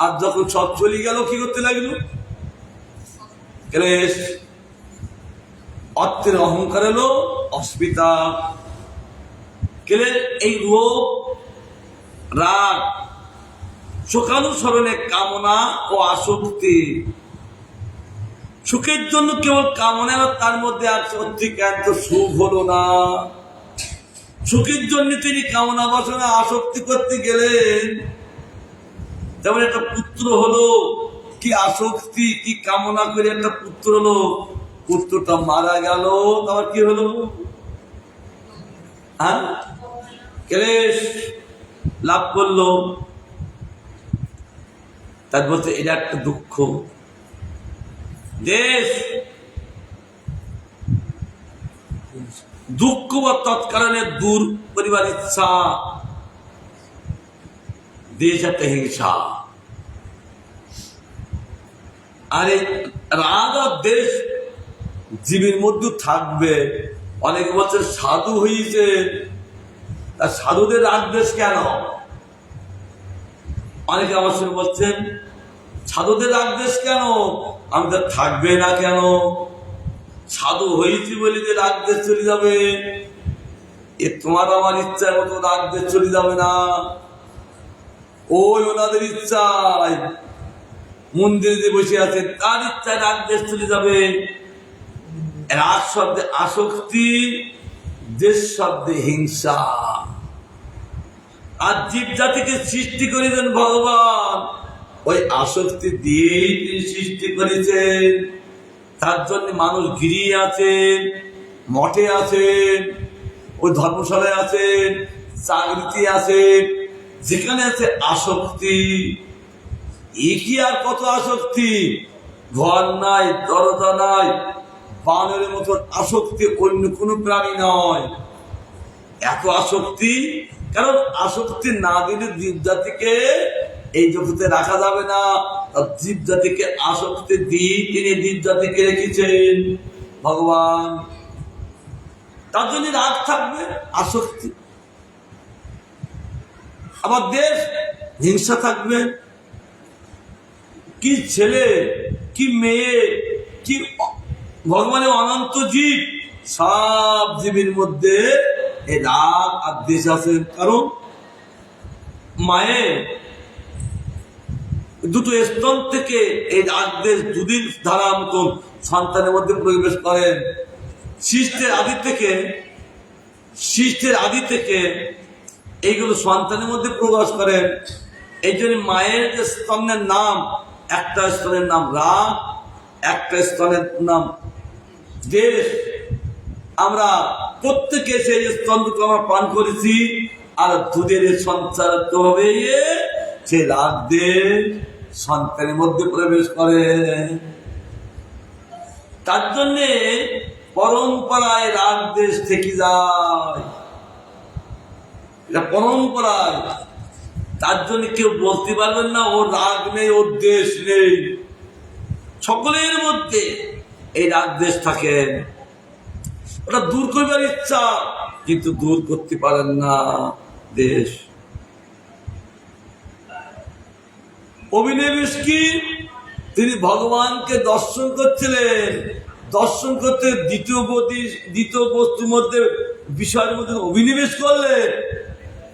আর যখন সব চলে গেল কি করতে লাগলো? ক্লেশ। অর্থের অহংকার এলো, অস্মিতা, ক্লেশ। এই রোগ, রাগ, সুখানুসরণে কামনা ও আসক্তি। সুখের জন্য কেবল কামনা, তার মধ্যে আর সত্যিকার সুখ হলো না। সুখের জন্য তিনি কামনা বাসনা আসক্তি করতে গেলেন। যেমন একটা পুত্র হলো, কি আসক্তি, কি কামনা করে একটা পুত্র হলো, পুত্রটা মারা গেল, তারপর কি হলো? হ্যাঁ, ক্লেশ লাভ করলো। তার বলতে এটা একটা দুঃখ। দেশ দুঃখ বা তৎকারণে দূর করিবার ইচ্ছা, দেশ একটা হিংসা। আর এই রাগ আর দেশ জীবের মধ্যে থাকবে। অনেক বছর সাধু হয়েছে, তার সাধুদের রাগ দেশ কেন? অনেকে আমার সঙ্গে বলছেন সাধুদের রাগ দেশ কেন? আমাদের থাকবে না কেন? সাধু হয়েছি বলে যে রাগ দেশ চলে যাবে, এ তোমার আমার ইচ্ছার মতো রাগ দেশ চলে যাবে না। ওই ওনাদের ইচ্ছায় মন্দিরে যে বসে আছে তার ইচ্ছায় রাগ দেশ চলে যাবে। রাগ শব্দে আসক্তি, দেশ শব্দে হিংসা। আর জীব জাতিকে সৃষ্টি করেছেন ভগবান ওই আসক্তি দিয়েই তিনি সৃষ্টি করেছেন। তার জন্য মানুষ গিরিয়ে আছেন, মঠে আছেন, ওই ধর্মশালায় আছেন, চাকরিতে আছেন, যেখানে আছে আসক্তি, কি আর কত আসক্তি, ঘর নাই, দরজা নাই, বানরের মতন আসক্তি অন্য কোনো প্রাণী নয়। এত আসক্তি, কারণ আসক্তি না দিলে জীব জাতিকে এই জগতে রাখা যাবে না। জীব জাতিকে আসক্তি দিয়ে তিনি জীব জাতিকে রেখেছেন ভগবান। তার জন্য রাগ থাকবে, আসক্তি। আবার দেশ হিংসা থাকবে। কি ছেলে, কি মেয়ে, কি ভগবানের অনন্ত জীব, সব জীবের মধ্যে এই রাগ আর দেশ আছে। কারণ মায়ের দুটো স্তন থেকে এই রাগ দেশ দুদিন ধারা মতন সন্তানের মধ্যে প্রবেশ করেন। সৃষ্টির আদি থেকে এইগুলো সন্তানের মধ্যে প্রবেশ করেন। এই জন্য মায়ের যে স্তনের নাম, একটা স্তনের নাম রাগ, একটা স্তনের নাম দেশ। আমরা প্রত্যেকে সেই স্তন দুটো আমরা পান করেছি, আর দুধের সঞ্চার হবে সেই রাগ দেশ সন্তানের মধ্যে প্রবেশ করে। তার জন্যে পরম্পরায় রাগ দেশ থেকে যায়, এটা পরম্পরায়। তার জন্য কেউ বলতে পারবেন না ওর রাগ নেই, ওর দেশ নেই। সকলের মধ্যে এই রাগ দেশ থাকে। ওটা দূর করবার ইচ্ছা, কিন্তু দূর করতে পারেন না দেশ। অভিনিবেশ কি? তিনি ভগবানকে দর্শন করছিলেন, দর্শন করতে দ্বিতীয় বস্তুর মধ্যে, বিষয়ের মধ্যে অভিনিবেশ করলেন।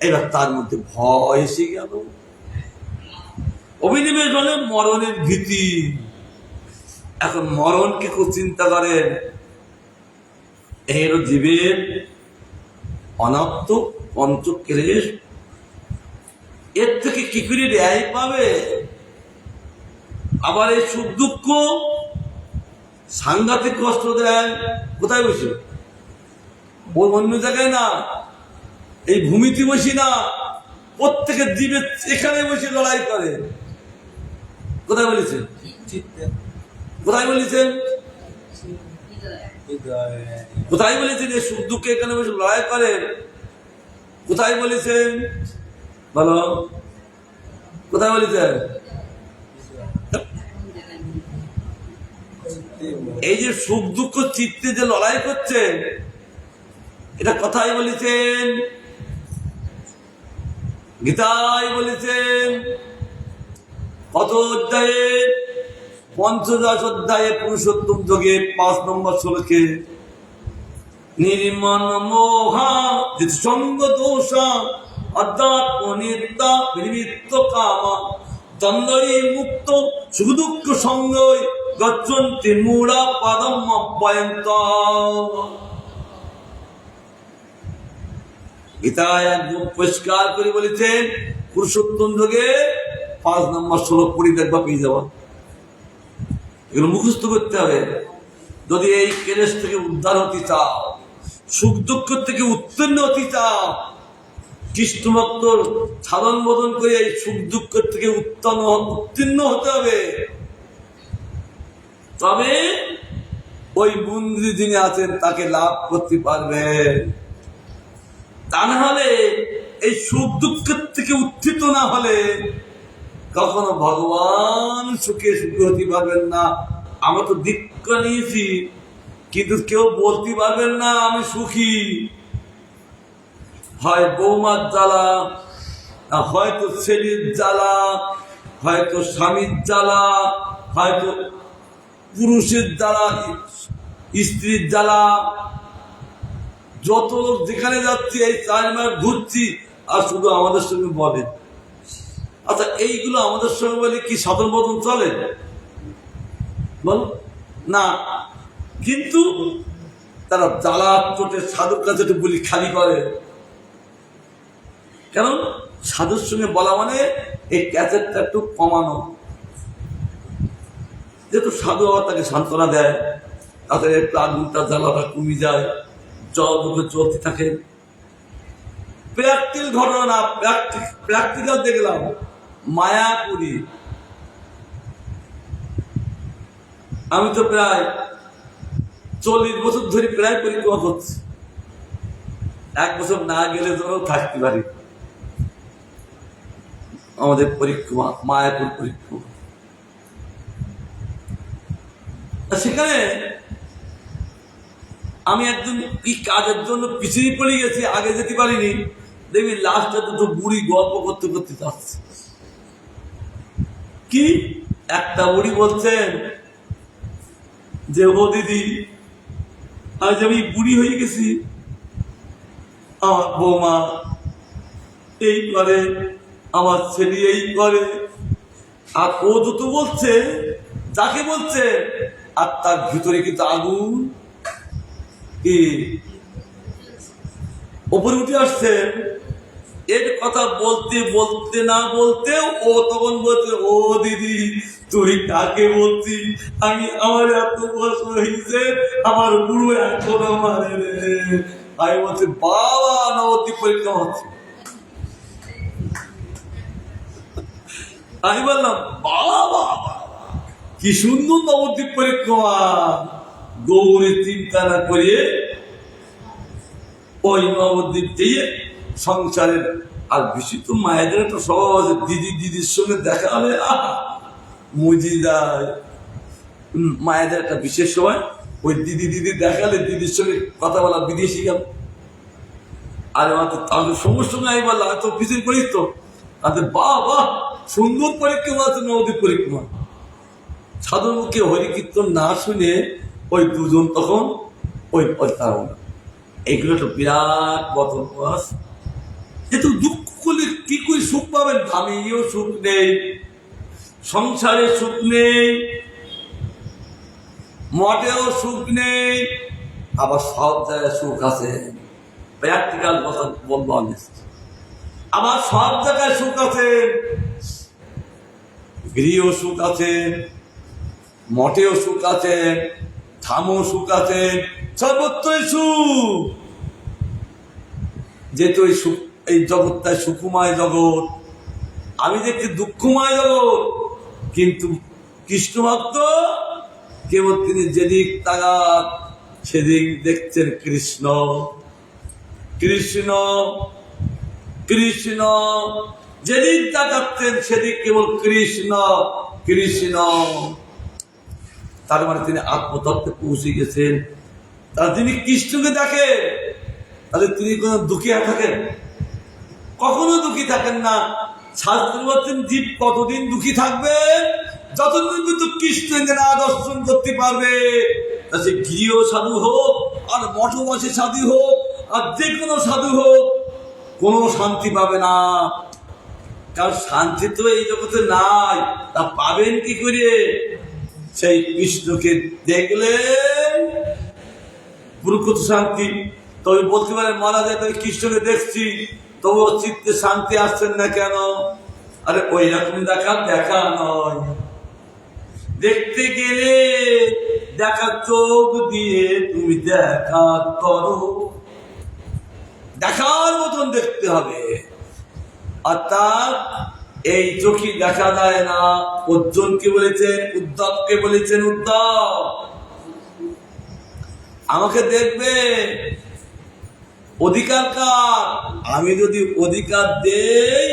এবার তার মধ্যে ভয় এসে গেল। অভিনিবেশ হলে মরণের ভীতি। এখন মরণকে খুব চিন্তা করেন। এর জীবের অনাত্ম পঞ্চক্লেশ, এর থেকে কি করে রেহাই পাবে? আবার এই সুখ দুঃখ সাংঘাতিক কষ্ট দেয়। কোথায় বসে? ওর অন্য জায়গায় না, এই ভূমিতে বসি না, প্রত্যেকের জীবের এখানে বসে লড়াই করে। কোথায় বলেছেন? কোথায় বলেছেন? কোথায় বলেছেন এই সুখ দুঃখ এখানে বসে লড়াই করে? কোথায় বলেছেন বলো? কোথায় বলেছেন? এই যে সুখ দুঃখ চিত্তে যে লড়াই করছে, এটা কথাই বলেছেন, গীতায় বলেছেন। কত অধ্যায়ে? পঞ্চদশ অধ্যায়ে পুরুষোত্তম যোগে 5 নম্বর শ্লোকে, নির্মন মোহা সঙ্গ দোষা অধ্যাত্ম নিত্যা বিনিমিত্ত কামা দ্বন্দ্বই মুক্ত সুখ দুঃখ সঙ্গই গচ্ছন্তি মূঢ়া পাদম অব্যয়ন্ত। গীতায় একদম পরিষ্কার করে বলেছেন, পুরুষোত্তম যোগে 5 নম্বর শ্লোক পড়ি দেখবা, পেয়ে যাওয়া। এগুলো মুখস্থ করতে হবে যদি এই কেলেশ থেকে উদ্ধার হতে চাও, সুখ দুঃখ থেকে উত্তীর্ণ হতে চাও। কৃষ্ণ ভক্ত সাধন বোধন করে এই সুখ দুঃখ থেকে উত্তীর্ণ হতে হবে। তবে ওই মন্দিরে যিনি আছেন তাকে লাভ করতে পারবেন। তা না হলে, এই সুখ দুঃখের থেকে উত্থিত না হলে কখনো ভগবান সুখে সুখী হতে পারবেন না। আমরা তো দীক্ষা নিয়েছি, কিন্তু কেউ বলতে পারবেন না আমি সুখী। হয় বৌমার জ্বালা, হয়তো ছেলের জ্বালা, হয়তো স্বামীর জ্বালা, হয়তো পুরুষের জ্বালা, স্ত্রীর জ্বালা। যত লোক যেখানে যাচ্ছি, এই 4 মাস ঘুরছি, আর শুধু আমাদের সঙ্গে বলে। আচ্ছা, এইগুলো আমাদের সঙ্গে বলে কি সাধন বদন চলে? বল না। কিন্তু তারা জ্বালা চোটে সাধুর কাছে একটু বলি খালি করে। কেন? সাধুর সঙ্গে বলা মানে এই ক্যাসেটটা একটু কমানো, যেহেতু সাধু আবার তাকে সান্ত্বনা দেয়, তাদের একটু আগুনটা জ্বালাটা কমে যায়, জল দুটো চলতে থাকে। প্র্যাকটিক্যাল ঘটনা, প্র্যাকটিক্যাল দেখলাম মায়াপুরী। আমি তো প্রায় 40 বছর ধরে প্রায় পরিক্রমা করছি, 1 বছর না গেলে ধরো থাকতে পারি। আমাদের পরিক্রমা মায়াপুর পরিক্রমা, সেখানে আমি একজন কি কাজের জন্য পিছিয়ে পড়ে গেছি, আগে যেতে পারিনি। দেখবি লাস্টে দুটো বুড়ি গল্প করতে করতে যাচ্ছে। কি একটা বুড়ি বলছেন যে, ও দিদি, আজ আমি বুড়ি হয়ে গেছি, আমার বৌমা এই করে, আমার ছেলে এই করে। আর ও দুটো বলছে, যাকে বলছে, আর তার ভিতরে কিন্তু আগুন কি উপরে উঠে আসছে। এর কথা বলতে বলতে না বলতে ও তখন বলছে, ও দিদি তুই কাকে বলছি, আমি আমার এত বয়স হয়েছে, আমার বুড়ো এখন মারে রে। আমি বলছি, বাবা নবদ্বীপ পরিক্রমা হচ্ছে। আমি বললাম, বাবা কি সুন্দর নবদ্বীপ পরিক্রমা। গৌরী চিন্তা না করিয়ে ওই নবদ্বীপ দিয়ে সংসারের। আর বেশি তো মায়েদের একটা স্বভাব আছে, দিদির সঙ্গে দেখা হলে মুজি যায়। মায়েদের একটা বিশেষ সময় ওই দিদি দেখালে দিদির সঙ্গে কথা বলা বিদেশি গেল। আরে মাত্র তাদের সঙ্গে সঙ্গে আমি বললাম, তো পিছিয়ে করিস তো তাদের বাবা সুন্দর পরিক্রমা আছে নবদ্বীপ পরিক্রমা। সাধুর মুখে হরিকীর্তন না শুনে ওই দুজন তখন ওই তারা। এইগুলো তো বিরাট বদভ্যাস। এত দুঃখ করলে কি করে সুখ পাবেন? আমিও সুখ নেই, সংসারে সুখ নেই, মঠেও সুখ নেই, আবার সব জায়গায় সুখ আছে। প্র্যাকটিক্যাল কথা বলবো আমি। আবার সব জায়গায় সুখ আছে, গৃহ সুখ আছে, মঠেও সুখ আছে, ধামও সুখ আছে, সর্বত্রই সুখ। যেহেতু এই সুখ, এই জগৎটাই সুখময় জগৎ, আমি দেখছি দুঃখময় জগৎ। কিন্তু কৃষ্ণ ভক্ত কেবল তিনি যেদিক তাকান সেদিক দেখছেন কৃষ্ণ কৃষ্ণ কৃষ্ণ। যেদিক তাকাচ্ছেন সেদিক কেবল কৃষ্ণ কৃষ্ণ। তার মানে তিনি আত্মতত্ত্বে পৌঁছে গেছেন। তার তিনি কৃষ্ণকে দেখেন, তাহলে তিনি কোন দুঃখিয়া থাকেন? কখনো দুঃখী থাকেন না। শাস্ত্র বলছেন, জীব কতদিন দুঃখী থাকবে? যতদিন কিন্তু কৃষ্ণকে না দর্শন করতে পারবে। সে গৃহ সাধু হোক আর মঠবাসী সাধু হোক আর যে কোনো সাধু হোক, কোনো শান্তি পাবে না। কারণ শান্তি তো এই জগতে নাই, তা পাবেন কি করে? সেই কৃষ্ণকে দেখলে প্রকৃত শান্তি। তবে বলতে পারেন, মারা যায় তাই কৃষ্ণকে দেখছি, তবু চিত্তে শান্তি আসছেন না কেন? আরে ওই রকম দেখা নয়। দেখতে গেলে দেখা চোখ দিয়ে তুমি দেখা করো, দেখার মতন দেখতে হবে। অর্থাৎ এই চোখে দেখা যায় না। অর্জুনকে বলেছেন, উদ্ধবকে বলেছেন, উদ্ধব আমাকে দেখবে, অধিকার কার? আমি যদি অধিকার দেই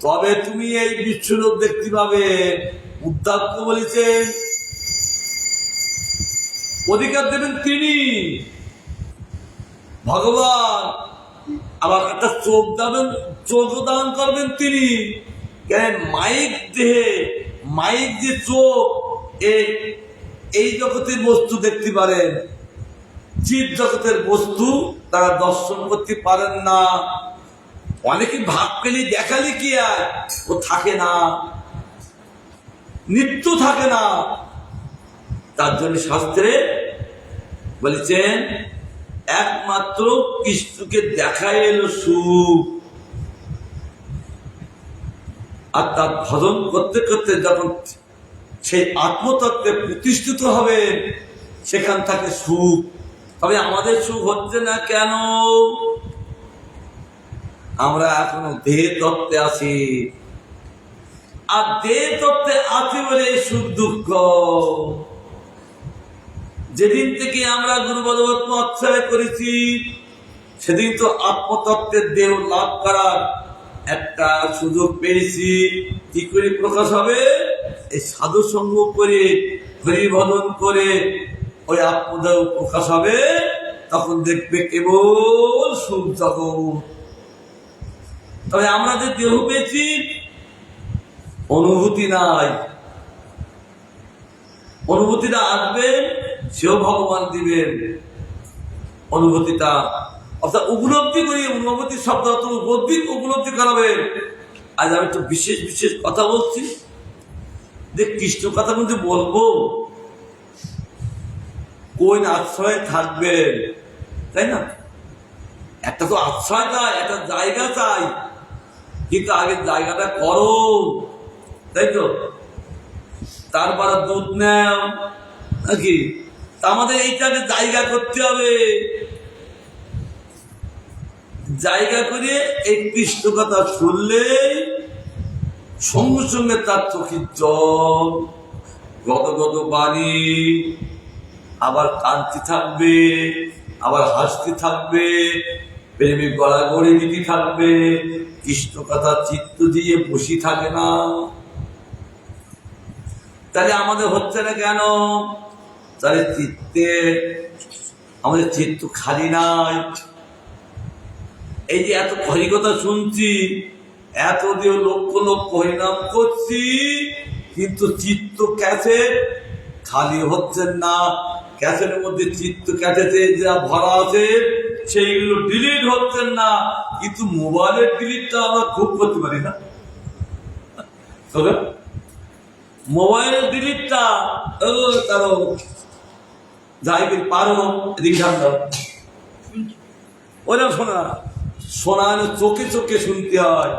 তবে তুমি এই বিশ্বলোক দেখতে পাবে। উদ্ধবকে বলেছেন অধিকার দেবেন তিনি, ভগবান। আবার একটা চোখ দেবেন, চোখ দান করবেন তিনি। কেন? মাইক দেহে, মাইক যে চোখ, এই জগতের বস্তু দেখতে পারেন, জীব জগতের বস্তু তারা দর্শন করতে পারেন না। অনেকে ভাব পেলে দেখালে কি আর, ও থাকে না, নিত্য থাকে না। তার জন্য শাস্ত্রে বলেছেন, একমাত্র কৃষ্ণকে দেখাই এলো সুখ। আর তার ভজন করতে করতে যখন সেই আত্মতত্ত্বে প্রতিষ্ঠিত হবে, সেখান থাকে সুখ। তবে আমাদের সুখ হচ্ছে না কেন? আমরা এখনো দেহ তত্ত্বে আছি, আর দেহ তত্ত্বে আছি বলে সুখ দুঃখ। যেদিন থেকে আমরা গুরু ভগবত আশ্রয় করেছি, সেদিন তো আত্মতত্ত্বের দেহ লাভ করার একটা সুযোগ পেয়েছি। কি করে প্রকাশ হবে? এই সাধু সঙ্গ করে, হরিভজন করে ওই আত্মদেহ প্রকাশ হবে। তখন দেখবে কেবল সুখ জগৎ। তবে আমরা যে দেহ পেয়েছি, অনুভূতি নাই। অনুভূতিটা আসবে, সেও ভগবান দিবেন অনুভূতিটা। অর্থাৎ উপলব্ধি করি, অনুভূতি শব্দ উপলব্ধি করাবেন। আজ আমি একটু বিশেষ বিশেষ কথা বলছি, যে কৃষ্ণ কথা কিন্তু বলবো। কোন আশ্রয়ে থাকবেন, তাই না? একটা তো আশ্রয় চাই, একটা জায়গা চাই, কিন্তু আগে জায়গাটা করো, তাই তো? তারপরে দুধ নেও নাকি? আমাদের এইটাকে জায়গা করতে হবে। জায়গা করে এই কৃষ্ণ কথা শুনলে সঙ্গে সঙ্গে তার চোখের জল, গদগদ বাণী, আবার কান্তি থাকবে, আবার হাসতে থাকবে, প্রেমিক গড়াগড়ি দিতে থাকবে। কৃষ্ণ কথা চিত্ত দিয়ে বসে থাকে না। তাহলে আমাদের হচ্ছে না কেন? তাহলে চিত্তে আমাদের চিত্ত খালি নাই। এই যে এত হরিকথা শুনছি, এত দিয়ে লক্ষ লক্ষ হরিনাম করছি, কিন্তু চিত্ত ক্যাসে খালি হচ্ছে না। ক্যাসের মধ্যে চিত্ত ক্যাসেতে যা ভরা আছে সেইগুলো ডিলিট হচ্ছে না। কিন্তু মোবাইলের ডিলিটটা আমরা খুব করতে পারি না। মোবাইলের ডিলিটটা তারও যাই পারো এদিকে ঠান্ডা ওরা শোনা শোনা চোখে চোখে শুনতে হয়।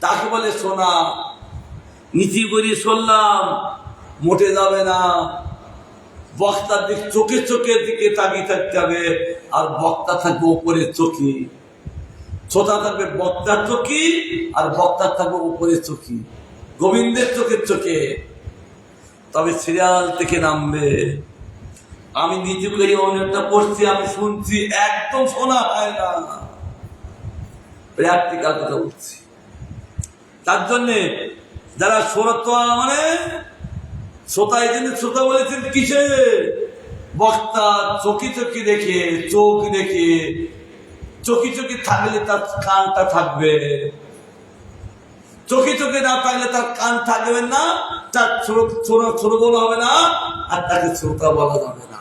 তাকে বলে শোনা। নিচে করে শুনলাম মোটে যাবে না। বক্তার দিক চোখে চোখের দিকে তাকিয়ে থাকতে হবে, আর বক্তা থাকবে উপরের চোখে। শ্রোতা থাকবে বক্তার চোখে, আর বক্তা থাকবে উপরের চোখে, গোবিন্দের চোখের চোখে। তবে সিরিয়াল থেকে নামবে। আমি নিজে করে অনেকটা পড়ছি, আমি শুনছি, একদম শোনা হয় না। প্র্যাকটিক্যাল কথা বলছি। তার জন্যে যারা শ্রোতা মানে শ্রোতা, এই জন্য শ্রোতা বলেছেন কিসে? বক্তা চোখে চোখে দেখে, চোখ দেখে। চোখে চোখে থাকলে তার কানটা থাকবে, চোখে চোখে না থাকলে তার কান থাকবে না, তার ছোট বলা হবে না, আর তাকে শ্রোতা বলা যাবে না।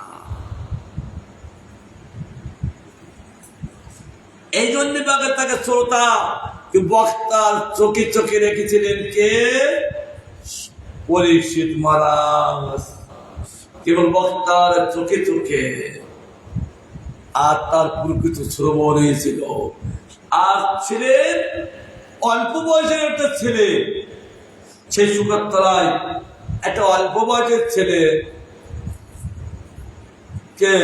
এই জন্য তাকে শ্রোতা। বক্তার চোখে চোখে রেখেছিলেন কে? পরীক্ষিত মহারাজ। কেবল বক্তার চোখে চোখে, আর তার প্রকৃত শ্রবণ হয়েছিল। আর ছিলেন অল্প বয়সের একটা ছেলে, সেই সুকাতলায় একটা অল্প বয়সের ছেলে কে?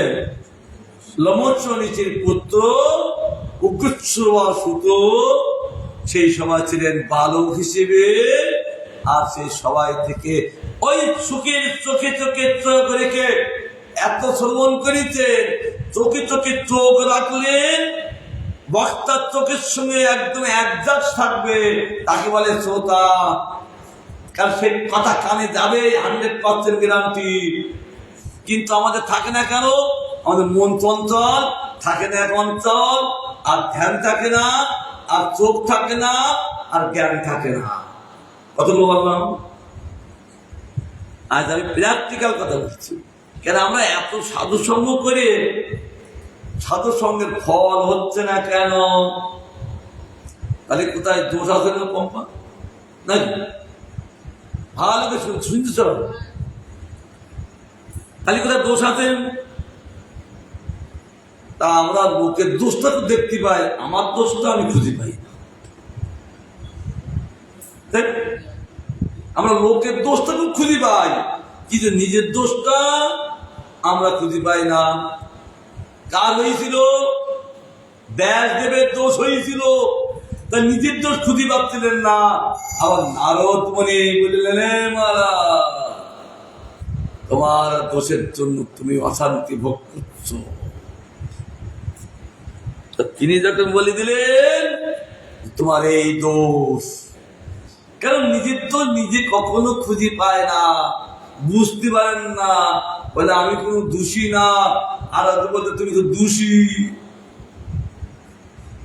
লমৎস নিচির পুত্র উগ্রশ্রবা সুত। সেই সময় ছিলেন বালক হিসেবে। আর সেই সবাই থেকে ওই সুখের চোখে চোখে চোখ রেখে এত শ্রবণ করেছে। চোখে চোখে চোখ রাখলেন, বক্তার চোখের সঙ্গে একদম অ্যাডজাস্ট থাকবে, তাকে বলে শ্রোতা। কারণ সেই কথা কানে যাবে, 100% গ্যারান্টি। কিন্তু আমাদের থাকে না কেন? আমাদের মন চঞ্চল থাকে না, এক অঞ্চল, আর ধ্যান থাকে না, আর চোখ থাকে না, আর জ্ঞান থাকে না। কতগুলো বললাম? আজ আমি প্র্যাকটিক্যাল কথা বলছি। কেন আমরা এত সাধু সঙ্গ করে সাধু সঙ্গের ফল হচ্ছে না কেন? তাহলে কোথায় দোষ আছে না? কম্পা নাকি? ভালো করে শুনতে চল। তাহলে কোথায় দোষ আছে? তা আমরা লোকের দোষটা তো দেখতে পাই, আমার দোষটা আমি খুঁজে পাই না। আমরা লোকের দোষটা খুব খুঁজে পাই, কিন্তু নিজের দোষটা আমরা খুঁজে পাই না। কার হয়েছিল? ব্যাসদেবের দোষ হয়েছিল, তা নিজের দোষ খুঁজে পাচ্ছিলেন না। আবার নারদ মুনি বললেন, হে মহারাজ, তোমার দোষের জন্য তুমি অশান্তি ভোগ করছো। তিনি যখন বলে দিলেন তোমার এই দোষ, কারণ নিজের তো নিজে কখনো খুঁজে পায় না, বুঝতে পারেন না, বলে আমি কোনো দোষী না, আর বলতে তুমি তো দোষী।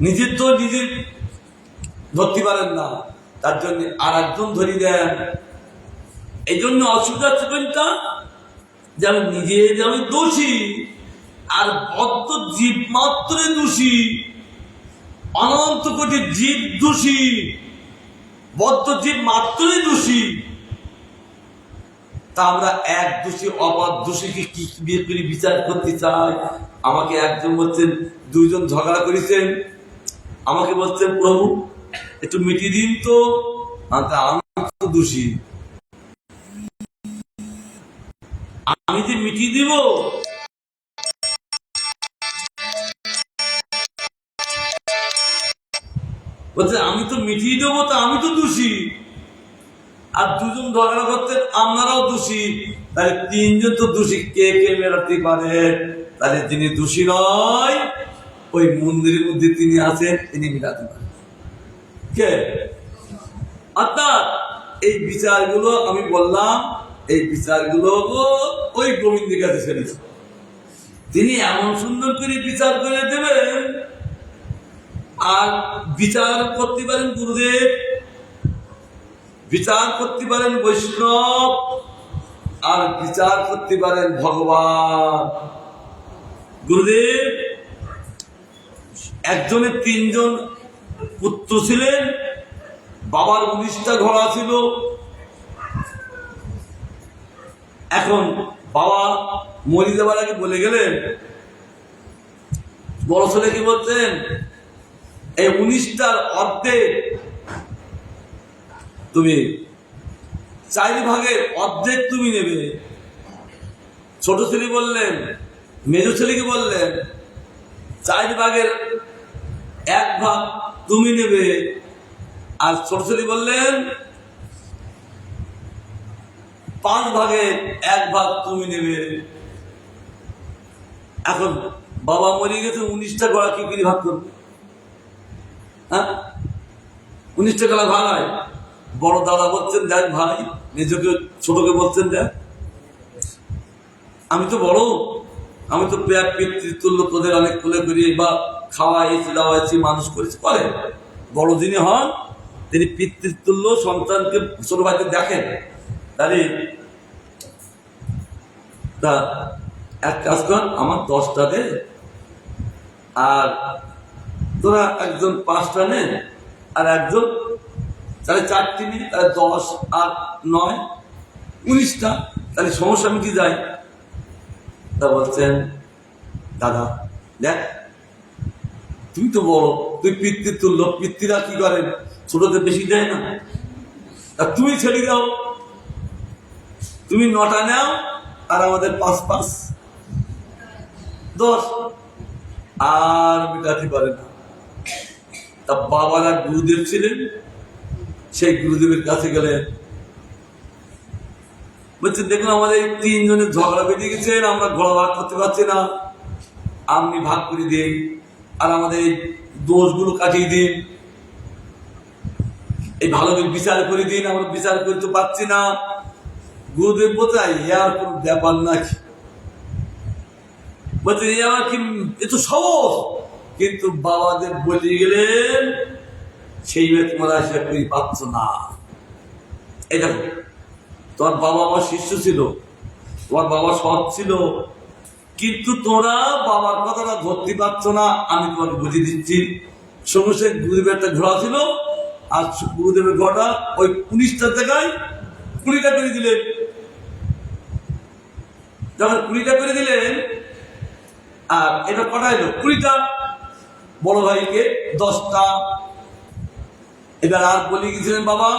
নিজের তো নিজে ধরতে পারেন না, তার জন্য আর একজন ধরি দেন। এই জন্য অসুবিধা হচ্ছে কোনটা, যে আমি নিজে যে আমি দোষী, আর বদ্ধ জীব মাত্রে দোষী, অনন্ত কোটি জীব দোষী, বদ্ধ জীব মাত্রই দোষী। তা আমরা এক দোষী অবাধ দোষীকে কি বিয়ে করে বিচার করতে চাই? আমাকে একজন বলছেন, দুইজন ঝগড়া করেছেন, আমাকে বলছেন প্রভু একটু মিটিয়ে দিন তো, আমি তো দোষী, আমি যে মিটিয়ে দিব, বলছে আমি তো মিটিয়ে দেবো, তা আমি তো দোষী। আর দুজন ঝগড়া করতেন, আপনারাও দোষী, তাহলে তিনজন তো দোষী, কে কে মেলাতে পারে? তাহলে যিনি দোষী নয়, ওই মন্দিরের মধ্যে তিনি আছেন, তিনি মেলাতে পারেন কে? অর্থাৎ এই বিচারগুলো আমি বললাম, এই বিচারগুলো ওই গোবিন্দের কাছে ছেড়েছে, তিনি এমন সুন্দর করে বিচার করে দেবেন। আর বিচার করতে পারেন গুরুদেব, বিচার করতে পারেন বৈষ্ণব, আর বিচার করতে পারেন ভগবান। গুরুদেব একজনের তিনজন পুত্র ছিলেন, বাবার 19টা ঘোড়া ছিল। এখন বাবা মরে যাবার আগে বলে গেলেন, বড় ছেলে কি বলছেন, এই 19টার অর্ধেক তুমি, 4 ভাগের অর্ধেক তুমি নেবে। ছোট ছেলে বললেন, মেজ ছেলেকে বললেন 4 ভাগের 1 ভাগ তুমি নেবে, আর ছোট ছেলে বললেন 5 ভাগের 1 ভাগ তুমি নেবে। এখন বাবা মরে গেছে, 19টা ঘোড়া কি করে ভাগ করবে? হ্যাঁ, 19টা ঘোড়া ভাগ হয়। বড় দাদা বলছেন, দেখ ভাই, নিজেকে ছোটকে বলছেন, দেখ আমি তো বড়, আমি তো পিতৃতুল্য তোদের অনেক কোলে করি বা খাওয়াইছি দাওয়াইছি মানুষ করেছি, করে বড় যিনি হন তিনি পিতৃতুল্য সন্তানকে ছোট ভাইকে দেখেন। তাহলে তা এক কাজ কর, আমার 10টা দে, আর তোরা একজন 5টা নেন, আর একজন তাহলে 4টি নেই, তাহলে 10 আর 9 19টা, তাহলে সমস্যা মিটি যায়। তা বলছেন, দাদা দেখ তুই তো বড়, তুই পিতৃতুল্য, পিতৃরা কি করেন ছোটদের বেশি দেয় না, তা তুমি ছেড়ে দাও, তুমি 9টা নাও, আর আমাদের 5 10, আর মিটাতে পারে না। তা বাবারা গুরুদেব ছিলেন, সেই গুরুদেবের কাছে গেলেন, বলছেন দেখুন আমাদের 3 জনের ঝগড়া বেঁধে গেছেন, আমরা ঘোড়া ভাগ করতে পারছি না, আপনি ভাগ করে দিন, আর আমাদের এই দোষগুলো কাটিয়ে দিন, এই ভালো বিচার করে দিন, আমরা বিচার করতে পারছি না। গুরুদেব বোঝায় আর কোন ব্যাপার নাকি, বলছে এই আমার কি এত সহজ, কিন্তু বাবাদের বলে গেলেন সেই তোমরা সে তুমি পাচ্ছ না। এই দেখো, তোমার বাবা আমার শিষ্য ছিল, তোমার বাবা সৎ ছিল, কিন্তু তোমরা বাবার কথাটা ধরতে পারছো না, আমি তোমাকে বুঝিয়ে দিচ্ছি। সঙ্গে সঙ্গে গুরুদেবের একটা ঘোড়া ছিল, আর গুরুদেবের ঘোড়া ওই 19টার জায়গায় 20টা করে দিলেন। যখন 20টা করে দিলেন, আর এটা কটা এলো 20টা, বড় ভাইকে 10টা। এবার আর বলে গেছিলেন বাবা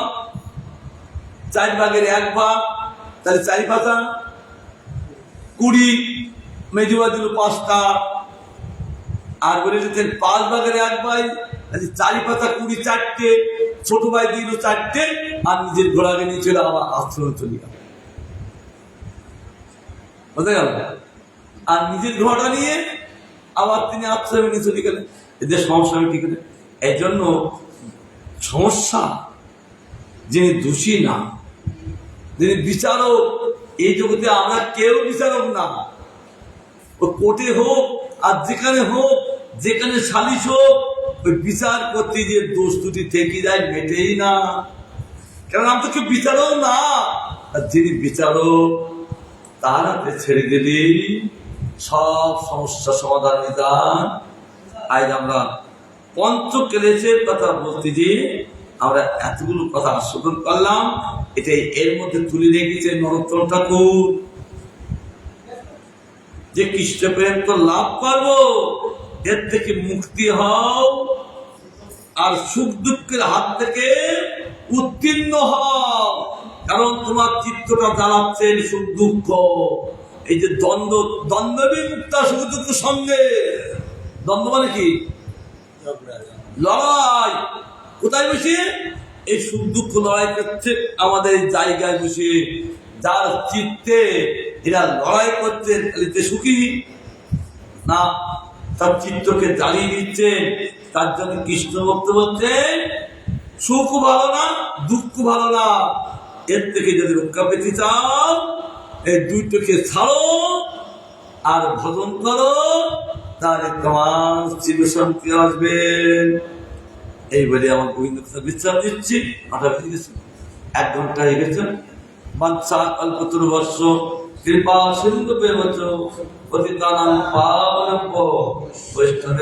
4 ভাগের 1 ভাগ, তাহলে 4 5 20, মেজুবা দিল 5টা, আর বলে দিতেন 5 ভাগের 1 ভাই, চারি পাতা 24টে, ছোট ভাই দিল 4টে, আর নিজের ঘোড়াকে নিয়ে চলে আবার আশ্রমে চলে গেল। বুঝতে গেল? আর নিজের ঘোড়া নিয়ে আবার তিনি আশ্রমে নিয়ে চলে গেলেন। এদের সমস্যা আমি ঠিক নেই। এই জন্য সমস্যা যিনি দোষী না, যিনি বিচারক, এই জগতে আমরা কেউ বিচারক না। ও কোর্টে হোক আর যেখানে হোক, যেখানে সালিশ হোক, ওই বিচার করতে যে দোষ ত্রুটি থেকে যায়, মেটেই না। কারণ আমি তো কেউ বিচারক না। আর যিনি বিচারক তার হাতে ছেড়ে গেলেই সব সমস্যা সমাধান নিদান। আজ আমরা পঞ্চক্লেশের কথা বলতে যে আমরা এতগুলো কথা আস্বাদন করলাম, এটাই এর মধ্যে তুলে রেখেছে নরোত্তম ঠাকুর, যে কৃষ্ণ প্রেম তো লাভ করবো, এর থেকে মুক্তি হও আর সুখ দুঃখের হাত থেকে উত্তীর্ণ হও। কারণ তোমার চিত্তটা দাঁড়াচ্ছে সুখ দুঃখ, এই যে দ্বন্দ্ব, দ্বন্দ্ববী মুক্তা সুখ দুঃখ সঙ্গে। দ্বন্দ্ব মানে কি? লড়াই। কোথায় বসে? এই সুখ দুঃখ লড়াই করছে আমাদের জায়গায় বসে। যার চিত্তে এরা লড়াই করছে, তাহলে সুখী না, তার চিত্তকে জ্বালিয়ে দিচ্ছে। তার জন্য কৃষ্ণ ভক্ত বলছেন সুখ ভালো না, দুঃখ ভালো না, এর থেকে যদি রক্ষা পেতে চাও এই দুইটাকে ছাড়ো আর ভজন করো, তাহলে তোমার চিরশান্তি আসবে। এই বলে আমার গোবিন্দ বিশ্রাম দিচ্ছি। 1 ঘন্টা হয়ে গেছে। বাঞ্ছা কল্পতরুবর্ষ কৃপা সিন্ধু পেবচ পতিতানাং পাবনভ্যো বৈষ্ণবে